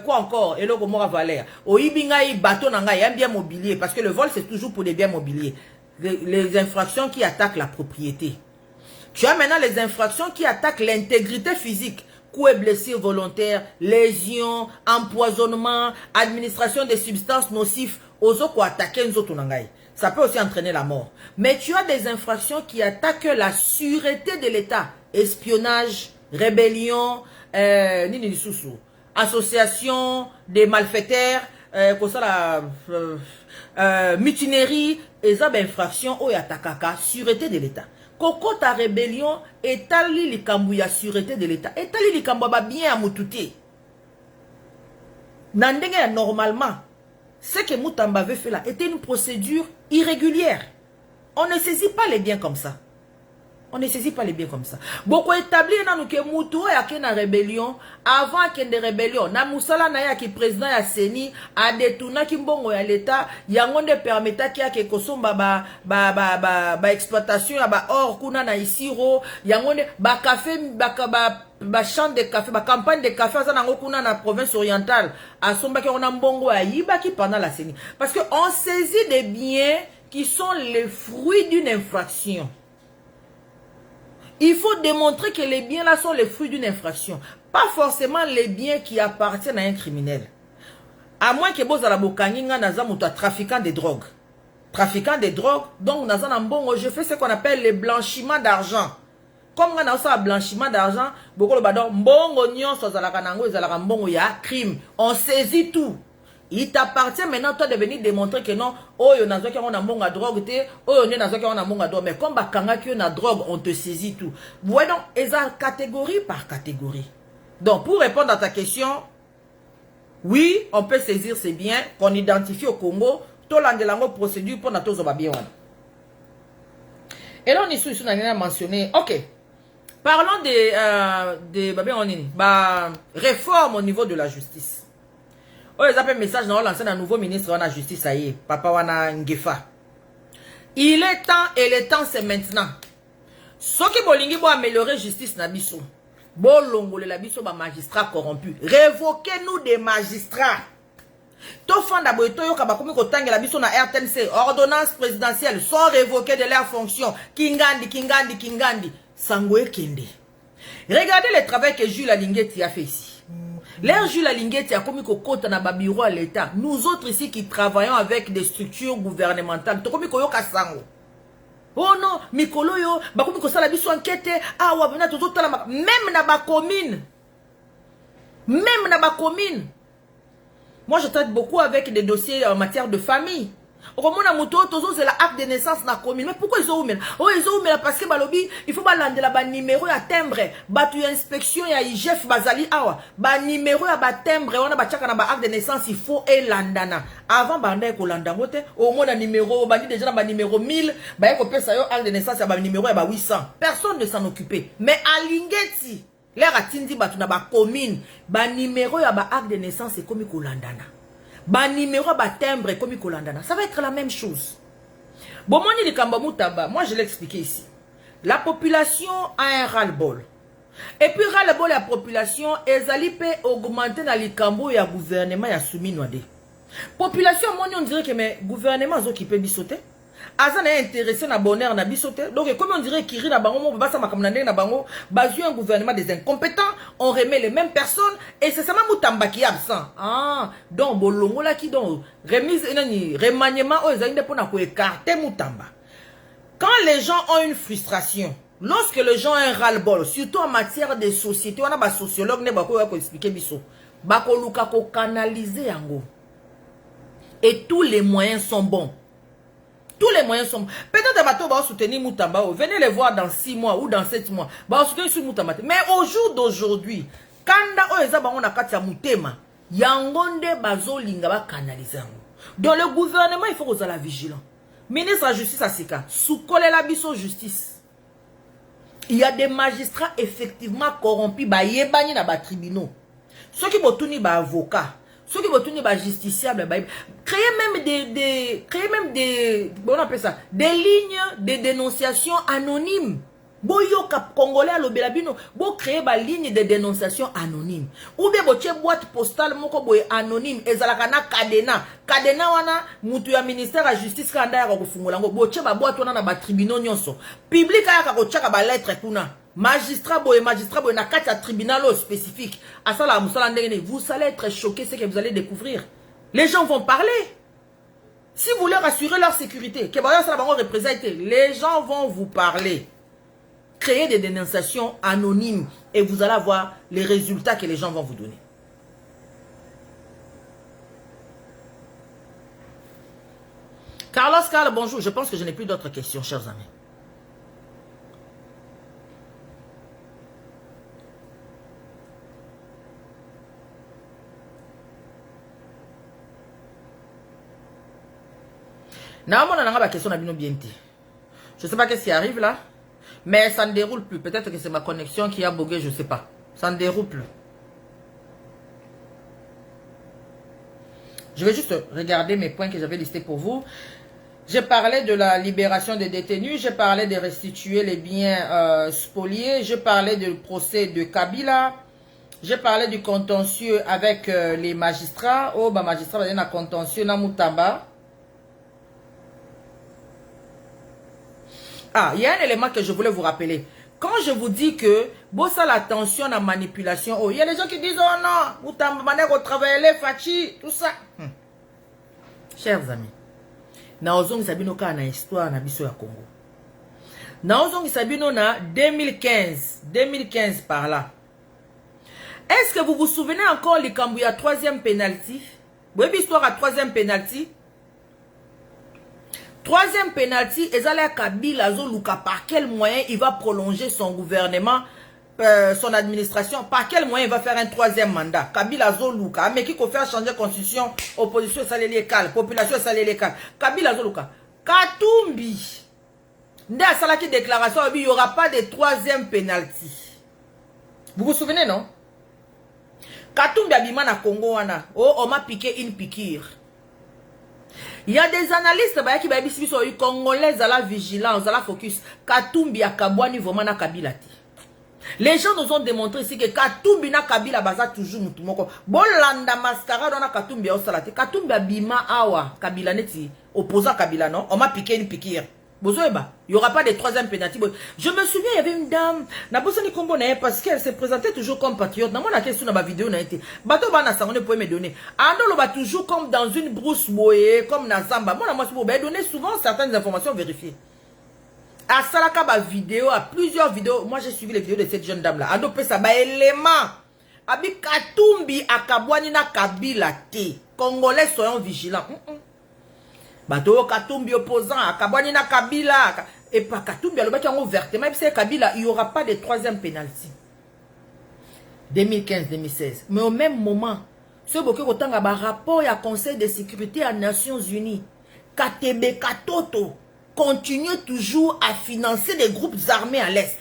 quoi encore? Et le Gomora Valère. Oibinga bateau nangai, un bien mobilier. Parce que le vol c'est toujours pour des biens mobiliers. Les infractions qui attaquent la propriété. Tu as maintenant les infractions qui attaquent l'intégrité physique. Coup et blessure volontaire, lésion, empoisonnement, administration des substances nocives aux autres qui attaquent nous autres. Ça peut aussi entraîner la mort. Mais tu as des infractions qui attaquent la sûreté de l'État. Espionnage, rébellion, association des malfaiteurs, mutinerie, et ça, infraction, ou attaquent sûreté de l'État. Koko ta rébellion etali likambu ya sûreté de l'État. Etali likambu ba bien à mutute. Nandenge normalement, ce que Moutamba avait fait là était une procédure irrégulière. On ne saisit pas les biens comme ça. On ne saisit pas les biens comme ça. Beaucoup établi dans nous que Moutou a une rébellion avant qu'il y ait des rébellions. Na Moussala na qui président ya Seni a détourné qui mbongo ya l'État. Yangonde permetta qui a que kosomba ba exploitation ya ba or kuna na isiro. Yangonde ba café ba champ de café ba campagne de café ça nango kuna na province orientale. A somba qui on a mbongo ya yiba qui pendant la Seni. Parce que on saisit des biens qui sont les fruits d'une infraction. Il faut démontrer que les biens là sont les fruits d'une infraction. Pas forcément les biens qui appartiennent à un criminel. À moins que vous ayez un trafiquant de drogue. Trafiquant de drogue, donc je fais ce qu'on appelle le blanchiment d'argent. Comme on a un blanchiment d'argent, crime. On saisit tout. Il t'appartient maintenant toi de venir démontrer que non, oh yo nazo ki on a monga drogue te, oh yo nazo ki on a monga drogue, mais comme bakanga ki on a drogue, on te saisit tout. Voyez donc, ezal catégorie par catégorie. Donc pour répondre à ta question, oui, on peut saisir ces biens qu'on identifie au Congo, to landelango procédure pour nato zo ba bien wana. Et là on est sur on a mentionné, OK. Parlons de réforme au niveau de la justice. Oh, ils appellent message dans lancé un nouveau ministre de la justice, ça y est, Papa Wana Ngefa. Il est temps et le temps c'est maintenant. Ce qui bolingi pour améliorer justice na biso. Bolongole la biso ba magistrats corrompus. Révoquez-nous des magistrats. To fanda boito yo kabakomi ko tangela biso na RTNC, ordonnance présidentielle sont révoquées de leurs fonctions. Kingandi. Sangwe Kende. Regardez le travail que Jules Alingeti a fait ici. L'air Jules Alingeti a commis qu'au côté na babiro à l'État. Nous autres ici qui travaillons avec des structures gouvernementales. Tokomi ko yoka sango. Oh non, Mikolo yo, bakomi ko sala biso enquête. Ah wa bina toto tala même na ba commune. Même na ba commune. Moi je traite beaucoup avec des dossiers en matière de famille. C'est la acte de naissance na commune. Mais pourquoi ils ont ouvert? Oh, ils ont ouvert parce que balobi, il faut balander la numéro à timbre. Batu inspection ya IGF bazali awa. Ba numéro ya ba timbre, on a ba chaka na ba acte de naissance, il faut elandana. Avant banda ko landa ngote, au moins na numéro, bandi déjà na ba numéro 1000, ba ko pesa yo acte de naissance ya ba numéro ya ba 800. Personne ne s'en occupait. Mais à Lingeti, l'air atindi batu na ba commune, ba numéro ya ba acte de naissance c'est comme ko landana. Ba numéro ba timbre comme Kolandana, ça va être la même chose. Bon, moi je l'ai expliqué ici. La population a un ras-le-bol. Et puis ras-le-bol la population, ezali peut augmenter dans les cambo et le gouvernement ya soumis noade. Population on dirait que mes gouvernements ont qui peut bisoter. Azan est intéressé na bonheur na bisoter. Donc comme on dirait qu'il na bango basa makamnande na bango, bazu un gouvernement des incompétents, on remet les mêmes personnes et c'est seulement Moutamba qui est absent. Ah, donc bolongo là qui donc remise nani remaniement aux aïe pour na ko écarter Moutamba. Quand les gens ont une frustration, lorsque les gens ont un ras-le-bol, surtout en matière de société, on a ba sociologue ne ba ko expliquer biso. Ba ko luka ko canaliser yango. Et tous les moyens sont bons. Tous les moyens sont... Peut-être bateau va soutenir Moutamba. Venez les voir dans 6 mois ou dans 7 mois. Va soutenir sur Moutamba. Mais au jour d'aujourd'hui, quand on a katia Moutema, yangonde bazo linga ba canaliser. Dans le gouvernement, il faut qu'on soit vigilant. Ministre de la Justice Asika, sous la biso justice. Il y a des magistrats effectivement corrompus, ba yebani na ba tribunaux. Ceux qui vont tourner ba avocats, ceux qui vont tourner ba justiciables, créer même des, on appelle ça, des lignes de dénonciation anonymes. Boyo kap congolais lo belabino, bo créer ba ligne de dénonciation anonyme. Ou bien bo tie boîte postale moko boye anonyme ezalaka na cadena wana mutu ya ministère ya justice kanda ya ko fungola ngo bo tie ba boîte wana na ba tribunaux nyonso. Public aya ko tchaka ba lettre kuna. Magistrat boye na kati ya tribunal spécifique. Asala musala ndenge vous allez être choqués ce que vous allez découvrir. Les gens vont parler. Si vous leur assurez leur sécurité, que ba ça va représenter, les gens vont vous parler. Créer des dénonciations anonymes et vous allez voir les résultats que les gens vont vous donner. Carlos, bonjour. Je pense que je n'ai plus d'autres questions, chers amis. Je ne sais pas qu'est-ce qui arrive là. Mais ça ne déroule plus. Peut-être que c'est ma connexion qui a bugué, je ne sais pas. Ça ne déroule plus. Je vais juste regarder mes points que j'avais listés pour vous. J'ai parlé de la libération des détenus. J'ai parlé de restituer les biens spoliés. J'ai parlé du procès de Kabila. J'ai parlé du contentieux avec les magistrats. Oh, bah, magistrat, il y a un contentieux dans Moutamba. Ah, il y a un élément que je voulais vous rappeler. Quand je vous dis que bossa l'attention à la manipulation, oh, il y a des gens qui disent oh non, vous t'emmenez au travail, les fachi, tout ça. Chers amis, naozongi sabino ka na histoire na biso ya Congo. Naozongi sabino na 2015 par là. Est-ce que vous vous souvenez encore les Kambouya troisième penalty? Vous avez histoire à troisième penalty? Troisième penalty, Ezala Kabila Zoluka, par quel moyen il va prolonger son gouvernement, son administration, par quel moyen il va faire un troisième mandat? Kabila Zoluka, mais qui peut faire changer la constitution, opposition salé calme, population salé calme. Kabila Zoluka, Katumbi, Nda Salaki déclaration, il n'y aura pas de troisième penalty. Vous vous souvenez, non? Katumbi Abima na Congo, on m'a piqué une piqûre. Il y a des analystes qui sont congolais à la vigilance, à la focus. Katumbi a Kabwani vraiment na Kabila. Les gens nous ont démontré ici que Katumbi na Kabila baza toujours mutumoko. Bolanda mascarade na Katumbi au salate. Katumbi abima awa Kabila neti opposant Kabila non. On m'a piqué une piqûre. Il n'y aura pas de troisième pénalty. Je me souviens, il y avait une dame, parce qu'elle se présentait toujours comme patriote. Dans mon question, dans ma vidéo, on a été. Bateau Bana Sangone pouvait me donner. Ando va toujours comme dans une brousse boye, comme Nazamba. Moi, je peux donner souvent certaines informations vérifiées. À Salaka, ma vidéo, à plusieurs vidéos. Moi, j'ai suivi les vidéos de cette jeune dame-là. Ando peut ça, élément. Abi Katumbi, Akabwani na Kabila te. Congolais, soyons vigilants. Bato Katumbi opposant à Kabwani na Kabila et pas Katumbi alors qui ont ouvertement même si c'est Kabila il n'y aura pas de troisième pénalty 2015-2016 mais au même moment ce beaucoup autant à rapport à Conseil de sécurité des Nations Unies KTB Katoto continue toujours à financer des groupes armés à l'est.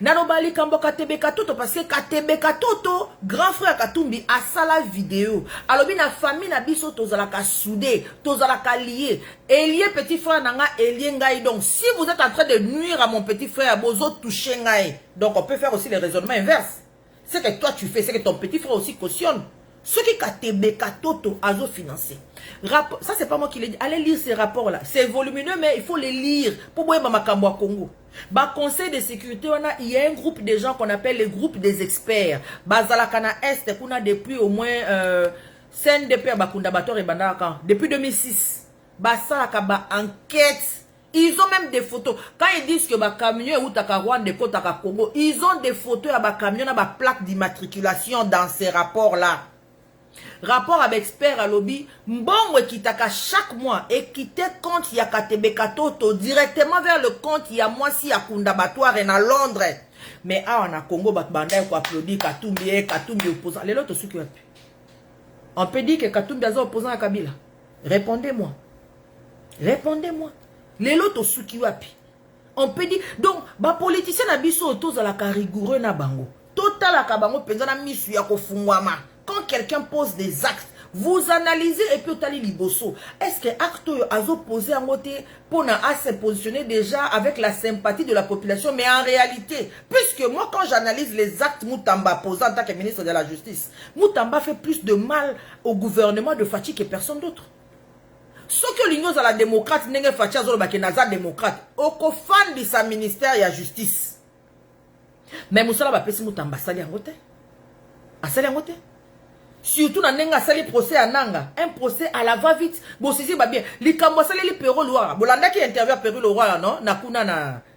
Nanobali Kambo KTB Katoto parce que KTB Katoto grand frère Katumbi a ça la vidéo alors bien la famille na biso tozalaka soudé tozalaka lié lié petit frère nanga lié ngai donc si vous êtes en train de nuire à mon petit frère bozo toucher ngai donc on peut faire aussi les raisonnements inverses. C'est que toi tu fais c'est que ton petit frère aussi cautionne. Ce qui KTB Katoto a financé. Ça c'est pas moi qui l'ai dit. Allez lire ces rapports là. C'est volumineux mais il faut les lire pour voir Makambo à Congo. Bah conseil de sécurité il y a un groupe de gens qu'on appelle les groupes des experts. Bazalakana Est qu'on a depuis au moins CNDP Bakunda Bator et Bandaka depuis 2006. Basalaka ba enquête. Ils ont même des photos. Quand ils disent que ba camion ou taka Rwanda de taka Congo, ils ont des photos à ba camion à ba plaque d'immatriculation dans ces rapports là. Rapport avec expert à lobby, mbongo kitaka chaque mois et quitter compte ya Katebe Katoto directement vers le compte ya Mwasi ya Kundabatoire à Londres. Mais on a Congo banda ko applaudir Katumbi opposant. Les autres souki wapi. On peut dire que Katumbi est opposant à Kabila. Répondez-moi. Répondez-moi. Les autres souki wapi. On peut dire donc ba politicien na biso autour à la rigoureux na bango. Total la kabango penza na misu ya kofungwama. Quand quelqu'un pose des actes, vous analysez et puis vous liboso. Est-ce que acte a posé en côté pour se positionner déjà avec la sympathie de la population? Mais en réalité, puisque moi quand j'analyse les actes Moutamba posant en tant que ministre de la Justice, Moutamba fait plus de mal au gouvernement de Fachi que personne d'autre. Ce que l'union à la démocrate, n'est pas Fachi Naza démocrate, au fan de sa ministère et la justice. Mais Moussala va passer Moutamba sali en côté. A sali en côté. Surtout dans nenga sali procès à Nanga, un procès à la va-vite. Bon c'est bien. Li kambo sali li Perro Loire. Bolanda qui interview Perro Loire non, na kuna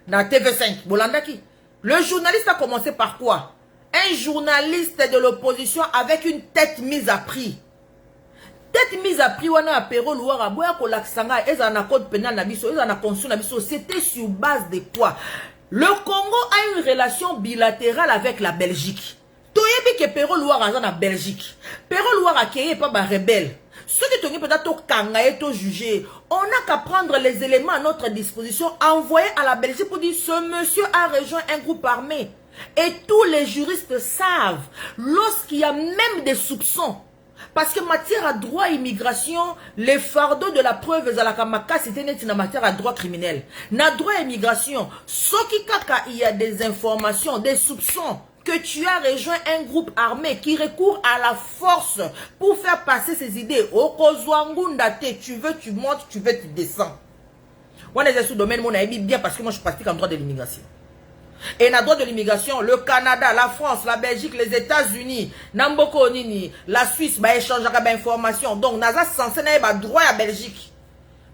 na TV5. Bolanda qui. Le journaliste a commencé par quoi? Un journaliste de l'opposition avec une tête mise à prix. Tête mise à prix wana à Perro Loire, boya ko laksanga ezana code pénal na biso, ezana constitution na biso, c'était sur base de quoi? Le Congo a une relation bilatérale avec la Belgique. Toyebi que Perro Loire a en Belgique. Perro Loire a créé pas ba rebelle. Ceux qui sont peut-être kangaé, to jugé, on n'a qu'à prendre les éléments à notre disposition, envoyer à la Belgique pour dire ce monsieur a rejoint un groupe armé. Et tous les juristes savent, lorsqu'il y a même des soupçons, parce que matière à droit immigration, les fardeaux de la preuve à la Kamaka, c'était net en matière à droit criminel. Na droit immigration, ce qui kaka, il y a des informations, des soupçons, que tu as rejoint un groupe armé qui recourt à la force pour faire passer ses idées. Okozwangundate, tu veux, tu montes, tu veux, tu descends. On est sous domaine, mon ami, bien parce que moi je pratique en droit de l'immigration. Et dans le droit de l'immigration, le Canada, la France, la Belgique, les États-Unis, Namboko Nini, la Suisse, bah échange d'informations. Donc, Naza censé n'avoir droit à Belgique.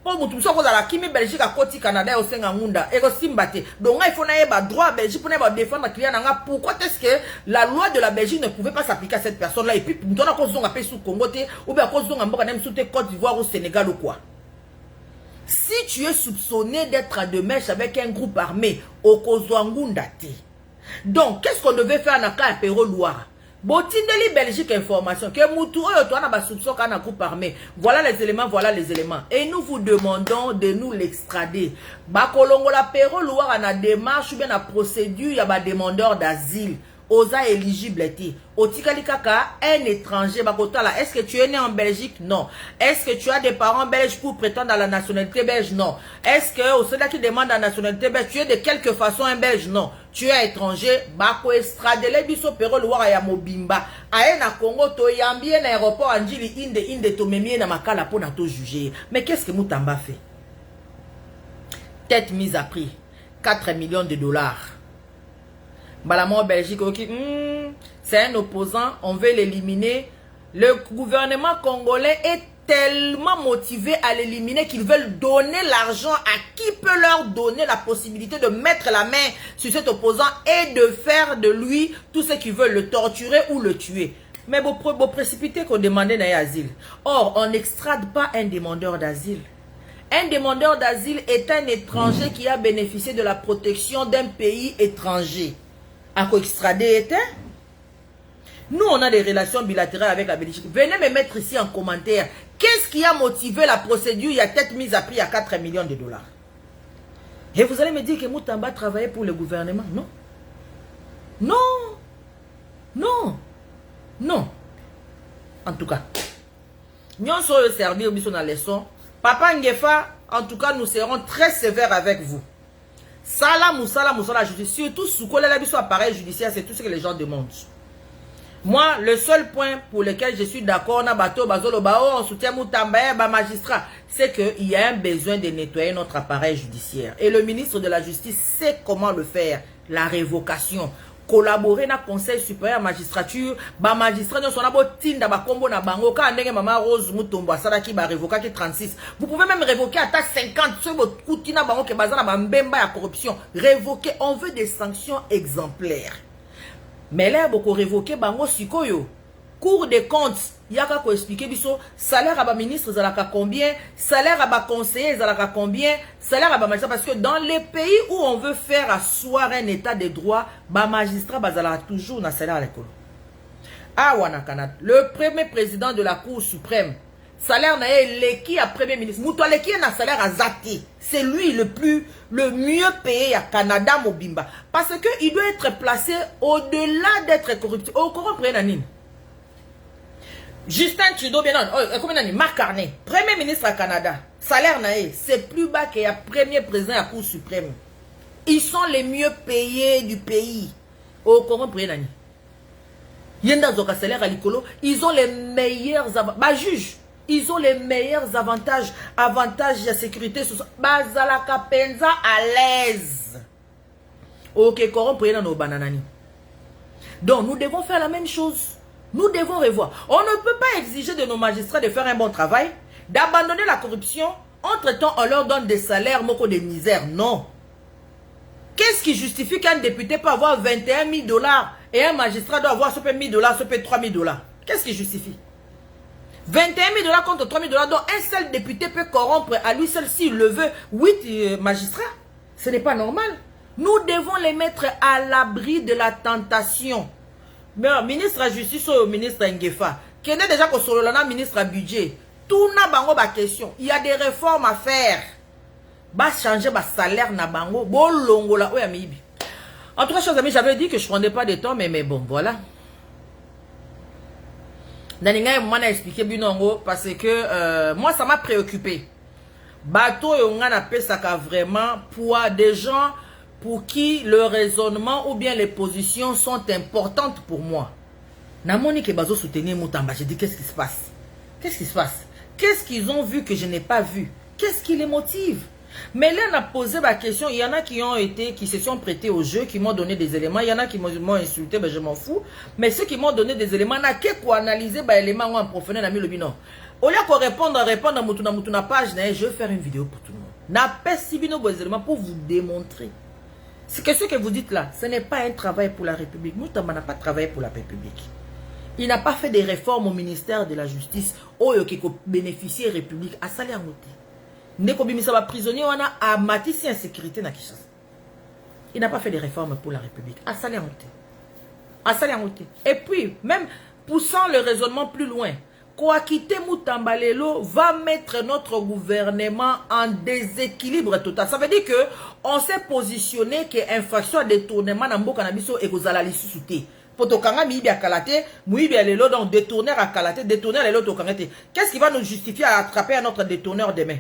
Pour vous tous, la Kimi Belgique à côté Canada au Sengangunda et au Simbate. Donc, il faut n'avoir droit à Belgique pour défendre le client. Pourquoi est-ce que la loi de la Belgique ne pouvait pas s'appliquer à cette personne-là? Et puis, nous avons cause d'un appel sous Congo, ou bien à cause d'un appel sous Côte d'Ivoire au Sénégal ou quoi? Si tu es soupçonné d'être à de mèche avec un groupe armé, au Kozwangundate. Donc, qu'est-ce qu'on devait faire dans le cas de Perro Loire? Botindeli Belgique information que Moutou a ba soupçon qu'on a un groupe armé. Voilà les éléments, voilà les éléments. Et nous vous demandons de nous l'extrader. Bakolongo la Perro Loire en a démarche ou bien la procédure, il y a ba demandeur d'asile. Osa éligibilité. Otikali kaka, un étranger, bakotala. Est-ce que tu es né en Belgique? Non. Est-ce que tu as des parents belges pour prétendre à la nationalité belge? Non. Est-ce que, au ceux qui demande la nationalité belge, tu es de quelque façon un belge? Non. Tu es étranger, bako estradele biso Perro Loire ya mobimba. Aye na Congo, to yambi na aéroport anjili inde to memie na makala pour na to juger. Mais qu'est-ce que Moutamba fait? Tête mise à prix. 4 millions de dollars. Balamon Belgique, okay. C'est un opposant, on veut l'éliminer. Le gouvernement congolais est tellement motivé à l'éliminer qu'ils veulent donner l'argent à qui peut leur donner la possibilité de mettre la main sur cet opposant et de faire de lui tout ce qu'ils veulent, le torturer ou le tuer. Mais vous précipitez qu'on demande un asile. Or, on n'extrade pas un demandeur d'asile. Un demandeur d'asile est un étranger qui a bénéficié de la protection d'un pays étranger. À quoi extrader était? Nous, on a des relations bilatérales avec la Belgique. Venez me mettre ici en commentaire. Qu'est-ce qui a motivé la procédure? Il y a peut-être mise à prix à 4 millions de dollars. Et vous allez me dire que Moutamba travaillait pour le gouvernement? Non. Non. Non. Non. En tout cas, nous sommes servis au la leçon. Papa Ngefa, en tout cas, nous serons très sévères avec vous. Salam ou la justice. Surtout sous appareil judiciaire, c'est tout ce que les gens demandent. Moi, le seul point pour lequel je suis d'accord, on soutient Moutamba, magistrat, c'est qu'il y a un besoin de nettoyer notre appareil judiciaire. Et le ministre de la Justice sait comment le faire. La révocation. Collaborer dans le Conseil supérieur de la magistrature, magistrat nous sommes tinda ba kombo na bango ka ndenge mama Rose Mutombo asala ki ba révoquer ki 36. Vous pouvez même révoquer à 50 sur votre koutina bango ke bazana ba mbemba ya corruption. Révoquer, on veut des sanctions exemplaires. Mais là beaucoup révoquer bango sikoyo. Cour des comptes, il y a qu'à expliquer, salaire à ma ministre, ça a combien, salaire à ma conseiller, ça a combien, salaire à ma magistrat, parce que dans les pays où on veut faire asseoir un état de droit, ma magistrat, ça a toujours un salaire à l'école. Ah, Canada, le premier président de la Cour suprême, salaire n'a l'équipe à premier ministre, Moutoua l'équipe a un salaire à Zati, c'est lui le mieux payé à Canada, Mobimba, parce qu'il doit être placé au-delà d'être corruptif. Oh, comment prendre Nine? Justin Trudeau, bien non, Marc Carney, premier ministre à Canada, salaire naé, c'est plus bas qu'il y a premier président à la Cour suprême. Ils sont les mieux payés du pays. Au Coran, ils ont les meilleurs avantages. Juge, ils ont les meilleurs avantages. Avantages de sécurité sociale. Bazalaka penza à l'aise. Ok, Coran, nos bananani. Donc, nous devons faire la même chose. Nous devons revoir. On ne peut pas exiger de nos magistrats de faire un bon travail, d'abandonner la corruption. Entre-temps, on leur donne des salaires, moko de misère. Non. Qu'est-ce qui justifie qu'un député peut avoir 21 000 $ et un magistrat doit avoir ce peu 1 000 $, ce peu 3 000 $? Qu'est-ce qui justifie? 21 000 $, contre 3 000 $, dont un seul député peut corrompre à lui seul s'il le veut 8 magistrats. Ce n'est pas normal. Nous devons les mettre à l'abri de la tentation. Mais ministre de la Justice ou ministre Ngefa, qui est déjà que sur le ministre du Budget, tout n'a pas question. Il y a des réformes à faire. Bah changer bah salaire na bango, bon longo la oui amibi. En tout cas, chers amis, j'avais dit que je ne prenais pas de temps, mais bon, voilà. Naninga moi n'a expliqué binongo parce que moi ça m'a préoccupé. Bateau et on a pesaka vraiment pour des gens pour qui le raisonnement ou bien les positions sont importantes pour moi. Namoni que bazo soutenir Moutamba, j'ai dit qu'est-ce qui se passe? Qu'est-ce qui se passe? Qu'est-ce qu'ils ont vu que je n'ai pas vu? Qu'est-ce qui les motive? Mais là, on a posé ma question. Il y en a qui se sont prêtés au jeu, qui m'ont donné des éléments. Il y en a qui m'ont insulté, ben je m'en fous. Mais ceux qui m'ont donné des éléments, on a qu'à analyser les éléments en profondeur, on a mis le bilan. Au lieu de répondre à ma page, je vais faire une vidéo pour tout le monde. n'a pas si bien des éléments pour vous démontrer. C'est que ce que vous dites là, ce n'est pas un travail pour la République. Moutamba n'a pas travaillé pour la République. Il n'a pas fait des réformes au ministère de la Justice. Oyo qui bénéficier de la République à salaire noté. Ndeko bimisa ba prisonnier on a à Matisse en sécurité na Kinshasa. Il n'a pas fait des réformes pour la République à salaire noté. À salaire noté. Et puis même poussant le raisonnement plus loin, Kouakite Moutamba Lelo va mettre notre gouvernement en déséquilibre total. Ça veut dire que on s'est positionné que infraction à détournement dans Mboka Nabiso et Kozala sous-souté. Potokanga miibi à Kalate, Mouibi à Lelo, donc détourneur à Kalate, détourneur à Lelo Tokangate. Qu'est-ce qui va nous justifier à attraper à notre détourneur demain?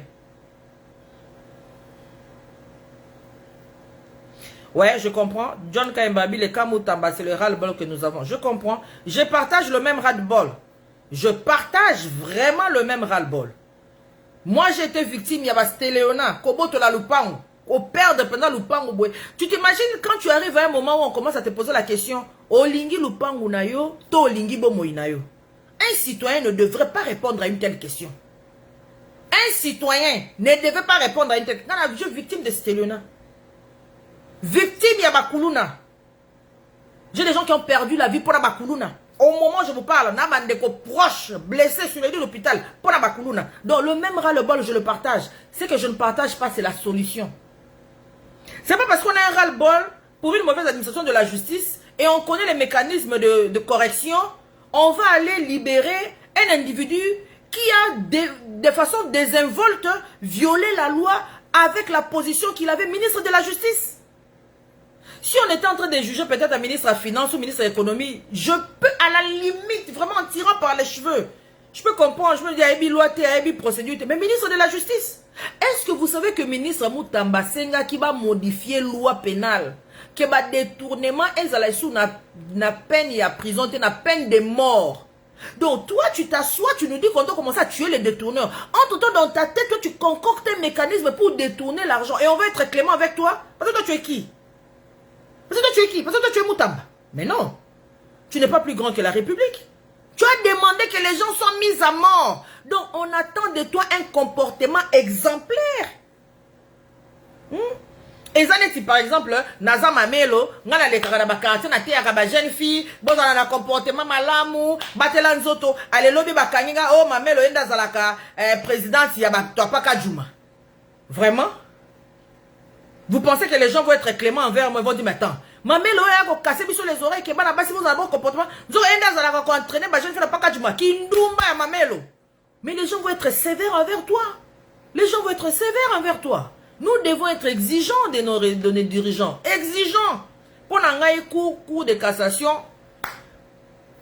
Ouais, je comprends. John Kaimbabi, le Kamoutamba, c'est le ras-le-bol que nous avons. Je comprends. Je partage le même ras-le-bol. Je partage vraiment le même ras-le-bol. Moi, j'ai été victime, il y a Bastéléona, Koboto la Lupango, au père de Pena Lupango. Tu t'imagines quand tu arrives à un moment où on commence à te poser la question, Olingi Lupango Nayo, To Olingi Bomoy Nayo. Un citoyen ne devrait pas répondre à une telle question. Un citoyen ne devait pas répondre à une telle question. Non, je suis victime de Stéléona. Victime, il y a Bakuluna. J'ai des gens qui ont perdu la vie pour la Bakuluna. Au moment où je vous parle, Namandeko proche, blessé sur le lit de l'hôpital, pour la Bakuluna. Donc le même ras-le-bol, je le partage. Ce que je ne partage pas, c'est la solution. C'est pas parce qu'on a un ras-le-bol pour une mauvaise administration de la justice et on connaît les mécanismes de correction, on va aller libérer un individu qui a de façon désinvolte violé la loi avec la position qu'il avait ministre de la Justice. Si on était en train de juger peut-être un ministre de la Finance ou ministre de l'Économie, je peux à la limite, vraiment en tirant par les cheveux, je peux comprendre, je me dis, Aïbi loi, Aïbi procédure, mais ministre de la Justice, est-ce que vous savez que ministre Moutamba Senga qui va modifier loi pénale, qui va détournement, n'a peine et à prison, n'a peine de mort. Donc toi tu t'assois, tu nous dis qu'on doit commencer à tuer les détourneurs. Entre-temps dans ta tête, toi tu concoctes un mécanisme pour détourner l'argent et on va être clément avec toi. Parce que toi tu es qui? Parce que toi tu es qui? Parce que toi tu es Moutamba. Mais non, tu n'es pas plus grand que la République. Tu as demandé que les gens soient mis à mort. Donc on attend de toi un comportement exemplaire. Et Ezaneti par exemple, naza mamelo, ngana le kaka na bakartier na te ya ba jeune fille, bozana na comportement malamu, batela nzoto, ale lobi bakanginga oh mamelo enda zalaka présidente ya ba Toapaka Juma. Vraiment? Vous pensez que les gens vont être cléments envers moi, ils vont dire mais attends, mamelo ya ko casser biso les oreilles que bana basi bozana bon comportement, zo enda zalaka ko entraîner ba jeune fille na Paka Juma ki ndumba ya mamelo. Mais les gens vont être sévères envers toi. Les gens vont être sévères envers toi. Nous devons être exigeants de nos dirigeants. Exigeants. Pour l'engager cour de cassation,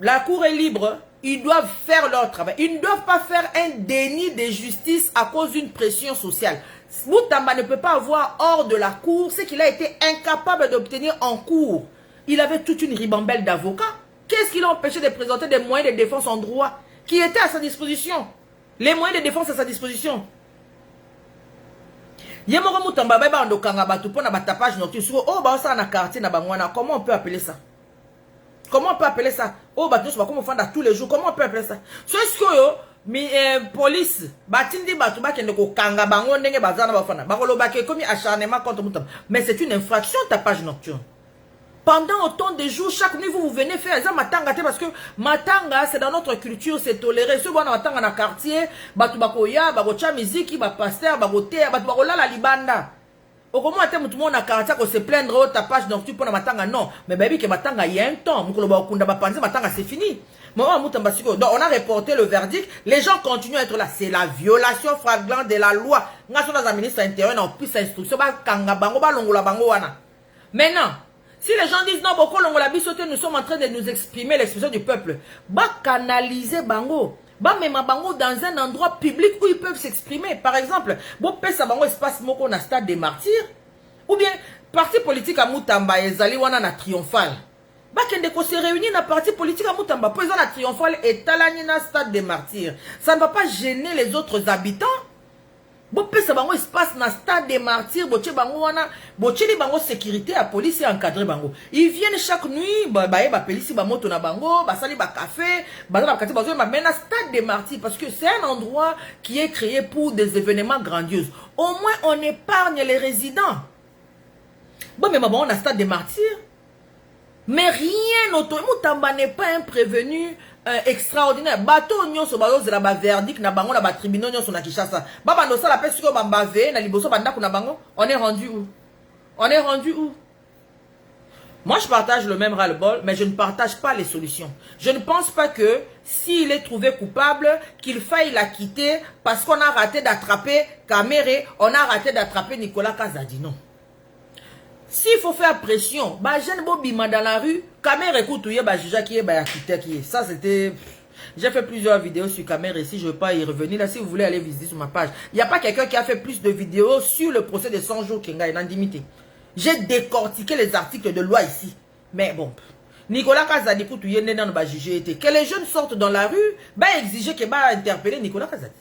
la cour est libre. Ils doivent faire leur travail. Ils ne doivent pas faire un déni de justice à cause d'une pression sociale. Moutamba ne peut pas avoir hors de la cour ce qu'il a été incapable d'obtenir en cour. Il avait toute une ribambelle d'avocats. Qu'est-ce qui l'a empêché de présenter des moyens de défense en droit qui étaient à sa disposition? Les moyens de défense à sa disposition. Yemoro Moutamba baba ndokanga batu pona batapage nocturne sur oh ba ça na quartier na bangwana, comment on peut appeler ça? Comment on peut appeler ça? Oh ba tous ba comme on fait tous les jours, comment on peut appeler ça? So est-ce que yo mi police batindi batu ba kende ko kanga bango ndenge bazana bafana ba koloba ke komi acharnement contre Moutamba, mais c'est une infraction tapage nocturne. Pendant autant de jours, chaque nuit, vous venez faire ça matanga parce que matanga, c'est dans notre culture, c'est toléré. Ce bon matanga dans le quartier, batu bakoya, bakocha miziki, ba pasteur, bakote, batu bakola la libanda. Au comment tout le monde na quartier ko se plaindre au tapage nocturne pour matanga non, mais baby que matanga il y a un temps, mukolo ba okunda ba panzi matanga c'est fini. Donc on a reporté le verdict, les gens continuent à être là, c'est la violation flagrante de la loi. Nga so dans un ministre intérieur na plus instruction ba kanga bango ba longola bango wana. Maintenant si les gens disent non, beaucoup nous sommes en train de nous exprimer l'expression du peuple, bah canaliser bango, bah même bango dans un endroit public où ils peuvent s'exprimer. Par exemple, bon pesa bango espace moko na stade des martyrs, ou bien parti politique à Moutamba ezali wana na triomphal. Bah kende ko se réunir na parti politique à Moutamba pour la triomphal et talani na stade des martyrs. Ça ne va pas gêner les autres habitants. Bopé ça bango espace na stade des martyrs, boche bango wana, boche li bango sécurité à police et encadré bango. Ils viennent chaque nuit, ba police ba moto na bango, ba sali ba café, ba kati ba zo mais na stade des martyrs parce que c'est un endroit qui est créé pour des événements grandioses. Au moins on épargne les résidents. Bon mais bon on a stade des martyrs. Mais rien auto Moutamba n'est pas un prévenu extraordinaire. Bateau nyonso bayo zela ba verdict na bango na ba tribunal nyonso na Kinshasa. Baba no sala pesi ko bambave na liboso bandako na bango. On est rendu où? On est rendu où? Moi je partage le même ras-le-bol, mais je ne partage pas les solutions. Je ne pense pas que s'il est trouvé coupable, qu'il faille l'acquitter parce qu'on a raté d'attraper Kamere, on a raté d'attraper Nicolas Kazadi. Non. S'il faut faire pression, bah jeune bobima dans la rue, caméra écoute, bah juge qui est, bah acquitté qui est. Ça c'était, j'ai fait plusieurs vidéos sur caméra ici, je ne veux pas y revenir. Là, si vous voulez aller visiter sur ma page, il n'y a pas quelqu'un qui a fait plus de vidéos sur le procès de 100 jours Kenga et l'indemnité. J'ai décortiqué les articles de loi ici. Mais bon, Nicolas Kazadi écoute, il y a un juge que les jeunes sortent dans la rue, bah exiger que bah interpeller Nicolas Kazadi.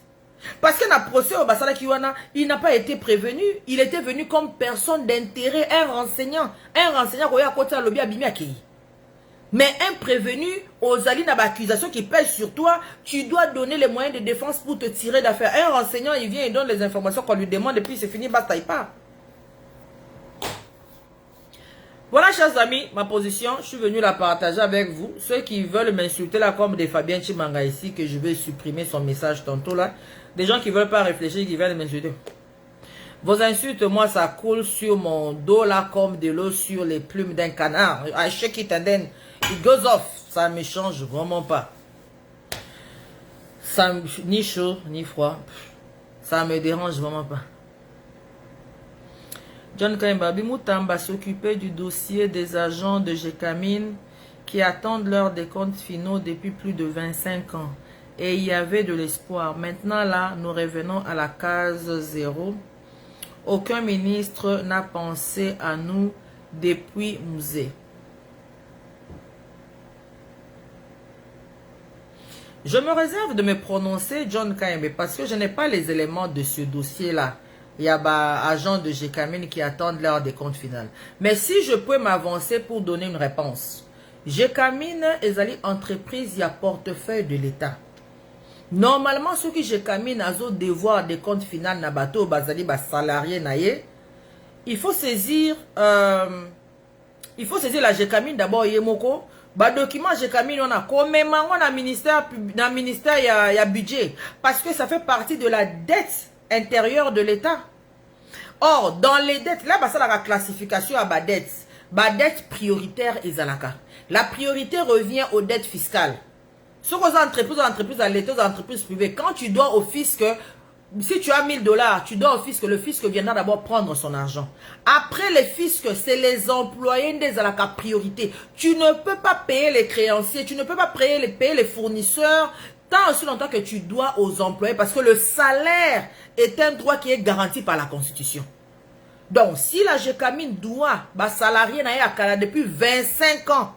Parce que dans le procès au Basala Kiwana, il n'a pas été prévenu. Il était venu comme personne d'intérêt, un renseignant qui a côté à l'objet abîmé à qui. Mais un prévenu, aux alliés d'accusation qui pèsent sur toi, tu dois donner les moyens de défense pour te tirer d'affaire. Un renseignant, il vient et donne les informations qu'on lui demande et puis c'est fini, basta, il part. Voilà, chers amis, ma position. Je suis venu la partager avec vous. Ceux qui veulent m'insulter là, comme des Fabien Chimanga ici, que je vais supprimer son message tantôt là. Des gens qui ne veulent pas réfléchir, qui veulent m'insulter. Vos insultes, moi, ça coule sur mon dos là, comme de l'eau sur les plumes d'un canard. I shake it and then it goes off. Ça ne me change vraiment pas. Ça, ni chaud, ni froid. Ça me dérange vraiment pas. John Kaimbabi Moutamba s'occupait du dossier des agents de Gécamine qui attendent leurs décomptes finaux depuis plus de 25 ans. Et il y avait de l'espoir. Maintenant, là, nous revenons à la case 0. Aucun ministre n'a pensé à nous depuis Musée. Je me réserve de me prononcer, John Kaimbe, parce que je n'ai pas les éléments de ce dossier-là. Il y a des agents de Gécamine qui attendent leur décompte final. Mais si je peux m'avancer pour donner une réponse. Gécamine est une entreprise, il y a portefeuille de l'État. Normalement, ceux qui Gécamine ont devoir des comptes final na bateau bazali ba salarié naie, il faut saisir la Gécamine d'abord yemoko. Ba document Gécamine on a comme on a ministère y a budget parce que ça fait partie de la dette intérieure de l'État. Or dans les dettes là ça la classification à dette prioritaire et zalaka. La priorité revient aux dettes fiscales. Sur aux entreprises à l'État, aux entreprises privées, quand tu dois au fisc, si tu as 1000 $, tu dois au fisc, le fisc viendra d'abord prendre son argent. Après les fiscs, c'est les employés des à la priorité. Tu ne peux pas payer les créanciers, tu ne peux pas payer les fournisseurs, tant aussi longtemps que tu dois aux employés, parce que le salaire est un droit qui est garanti par la Constitution. Donc, si la Gécamine doit, salarié depuis 25 ans,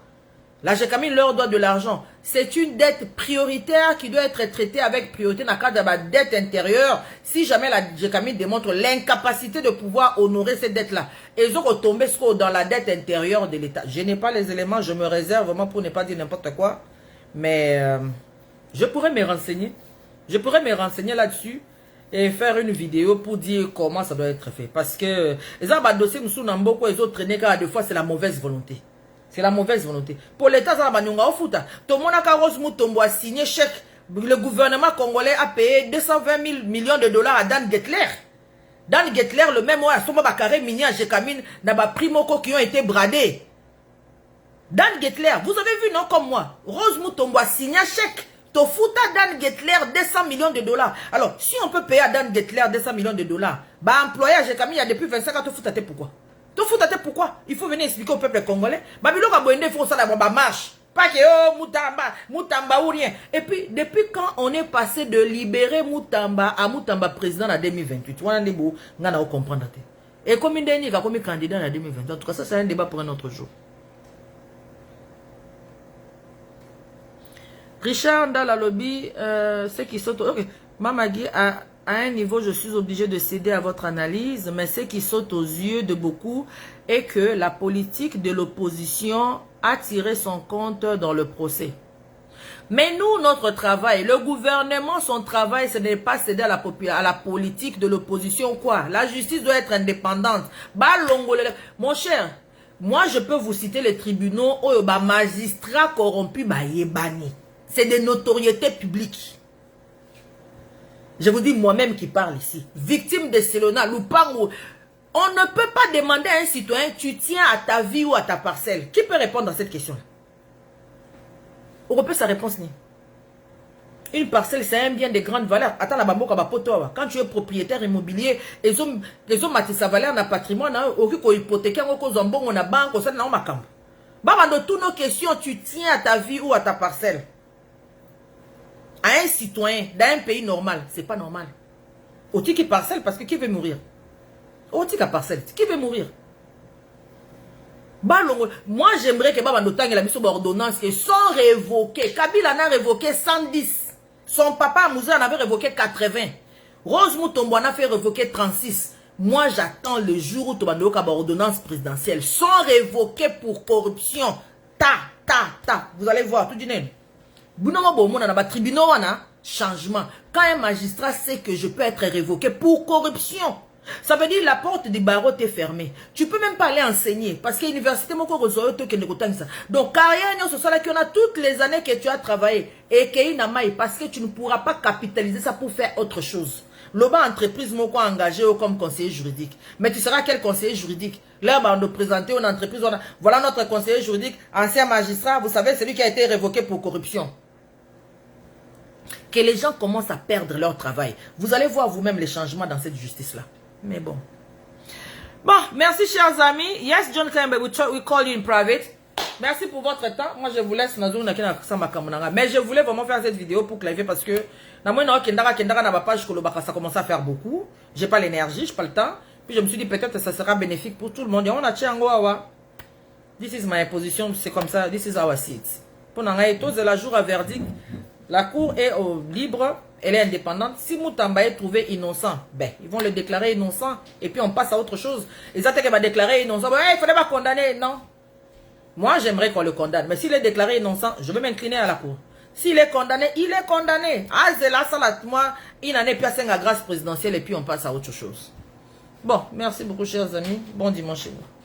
la Gécamine leur doit de l'argent. C'est une dette prioritaire qui doit être traitée avec priorité dans le cadre de la dette intérieure. Si jamais la Gécamine démontre l'incapacité de pouvoir honorer cette dette-là, ils ont retombé dans la dette intérieure de l'État. Je n'ai pas les éléments, je me réserve vraiment pour ne pas dire n'importe quoi. Mais je pourrais me renseigner. Je pourrais me renseigner là-dessus et faire une vidéo pour dire comment ça doit être fait. Parce que les gens dossier ils ont traîné car des fois c'est la mauvaise volonté. C'est la mauvaise volonté. Pour l'État, tout le monde a signé chèque. Le gouvernement congolais a payé 220 millions de $ à Dan Gettler. Dan Gettler, le même mois, Soma Bakare, Mini, Gécamine, n'a pas pris Moko qui ont été bradés. Dan Gettler, vous avez vu, non, comme moi, Rose Moutombo a signé un chèque. Tofuta Dan Gettler 200 millions de $. Alors, si on peut payer à Dan Gettler 200 millions de $, employé à Gécamine, il y a depuis 25 ans, Tofuta, pourquoi? Pourquoi? Il faut venir expliquer au peuple congolais. Babylon a besoin de faire ça la marche. Pas que Moutamba ou rien. Et puis, depuis quand on est passé de libérer Moutamba à Moutamba président en 2028? On a comprendre. Et combien d'années va comme candidat en 2028? En tout cas, ça c'est un débat pour un autre jour. Richard dans la lobby, ceux qui sautent. Ok, Mamagui à un niveau, je suis obligé de céder à votre analyse, mais ce qui saute aux yeux de beaucoup est que la politique de l'opposition a tiré son compte dans le procès. Mais nous, notre travail, le gouvernement, son travail, ce n'est pas céder à la politique de l'opposition, quoi. La justice doit être indépendante. Mon cher, moi, je peux vous citer les tribunaux où magistrats corrompus, c'est des notoriétés publiques. Je vous dis moi-même qui parle ici. Victime de Selona, Lupango. On ne peut pas demander à un citoyen, tu tiens à ta vie ou à ta parcelle. Qui peut répondre à cette question-là? On peut sa réponse ni. Une parcelle, c'est un bien de grande valeur. Attends, la bamboka bapoto. Quand tu es propriétaire immobilier, ils ont mati sa valeur dans le patrimoine, au hypothécaire, on a banque, on a ma camp. Dans toutes nos questions, tu tiens à ta vie ou à ta parcelle. À un citoyen dans un pays normal, c'est pas normal. Au-dessus qui parcelle parce que qui veut mourir? Au-dessus qui parcelle, qui veut mourir? Moi j'aimerais que Baba Ndotang la mise sur ordonnance et sont révoqués. Kabila en a révoqué 110. Son papa Moussa en avait révoqué 80. Rose Moutombo en a fait révoquer 36. Moi j'attends le jour où Tobando Kaba ordonnance présidentielle sont révoqués pour corruption. Vous allez voir tout du nez. Changement. Quand un magistrat sait que je peux être révoqué pour corruption, ça veut dire la porte du barreau est fermée. Tu peux même pas aller enseigner parce que l'université donc carrière ce soit là qu'on a toutes les années que tu as travaillé et qu'il n'a pas parce que tu ne pourras pas capitaliser ça pour faire autre chose. L'oba entreprise moko engagé comme conseiller juridique. Mais tu seras quel conseiller juridique? Là, on doit présenter une entreprise. Voilà notre conseiller juridique, ancien magistrat. Vous savez, celui qui a été révoqué pour corruption. Que les gens commencent à perdre leur travail. Vous allez voir vous-même les changements dans cette justice-là. Mais bon. Bon, merci chers amis. Yes, John Kembe, we call you in private. Merci pour votre temps. Moi, je vous laisse. Mais je voulais vraiment faire cette vidéo pour clarifier parce que ça commence à faire beaucoup. J'ai pas l'énergie, j'ai pas le temps. Puis je me suis dit peut-être que ça sera bénéfique pour tout le monde. On a This is my position, c'est comme ça. This is our seat. Pour la jour à verdict, la cour est libre, elle est indépendante. Si Moutamba est trouvé innocent, ben ils vont le déclarer innocent et puis on passe à autre chose. Ils attendent qu'il va déclarer innocent. Ben, il faudrait pas condamner, non. Moi, j'aimerais qu'on le condamne. Mais s'il est déclaré innocent, je vais m'incliner à la cour. S'il est condamné, il est condamné. Ah, c'est là, ça, là, moi, il en est plus à 5 à grâce présidentielle et puis on passe à autre chose. Bon, merci beaucoup chers amis. Bon dimanche chez vous.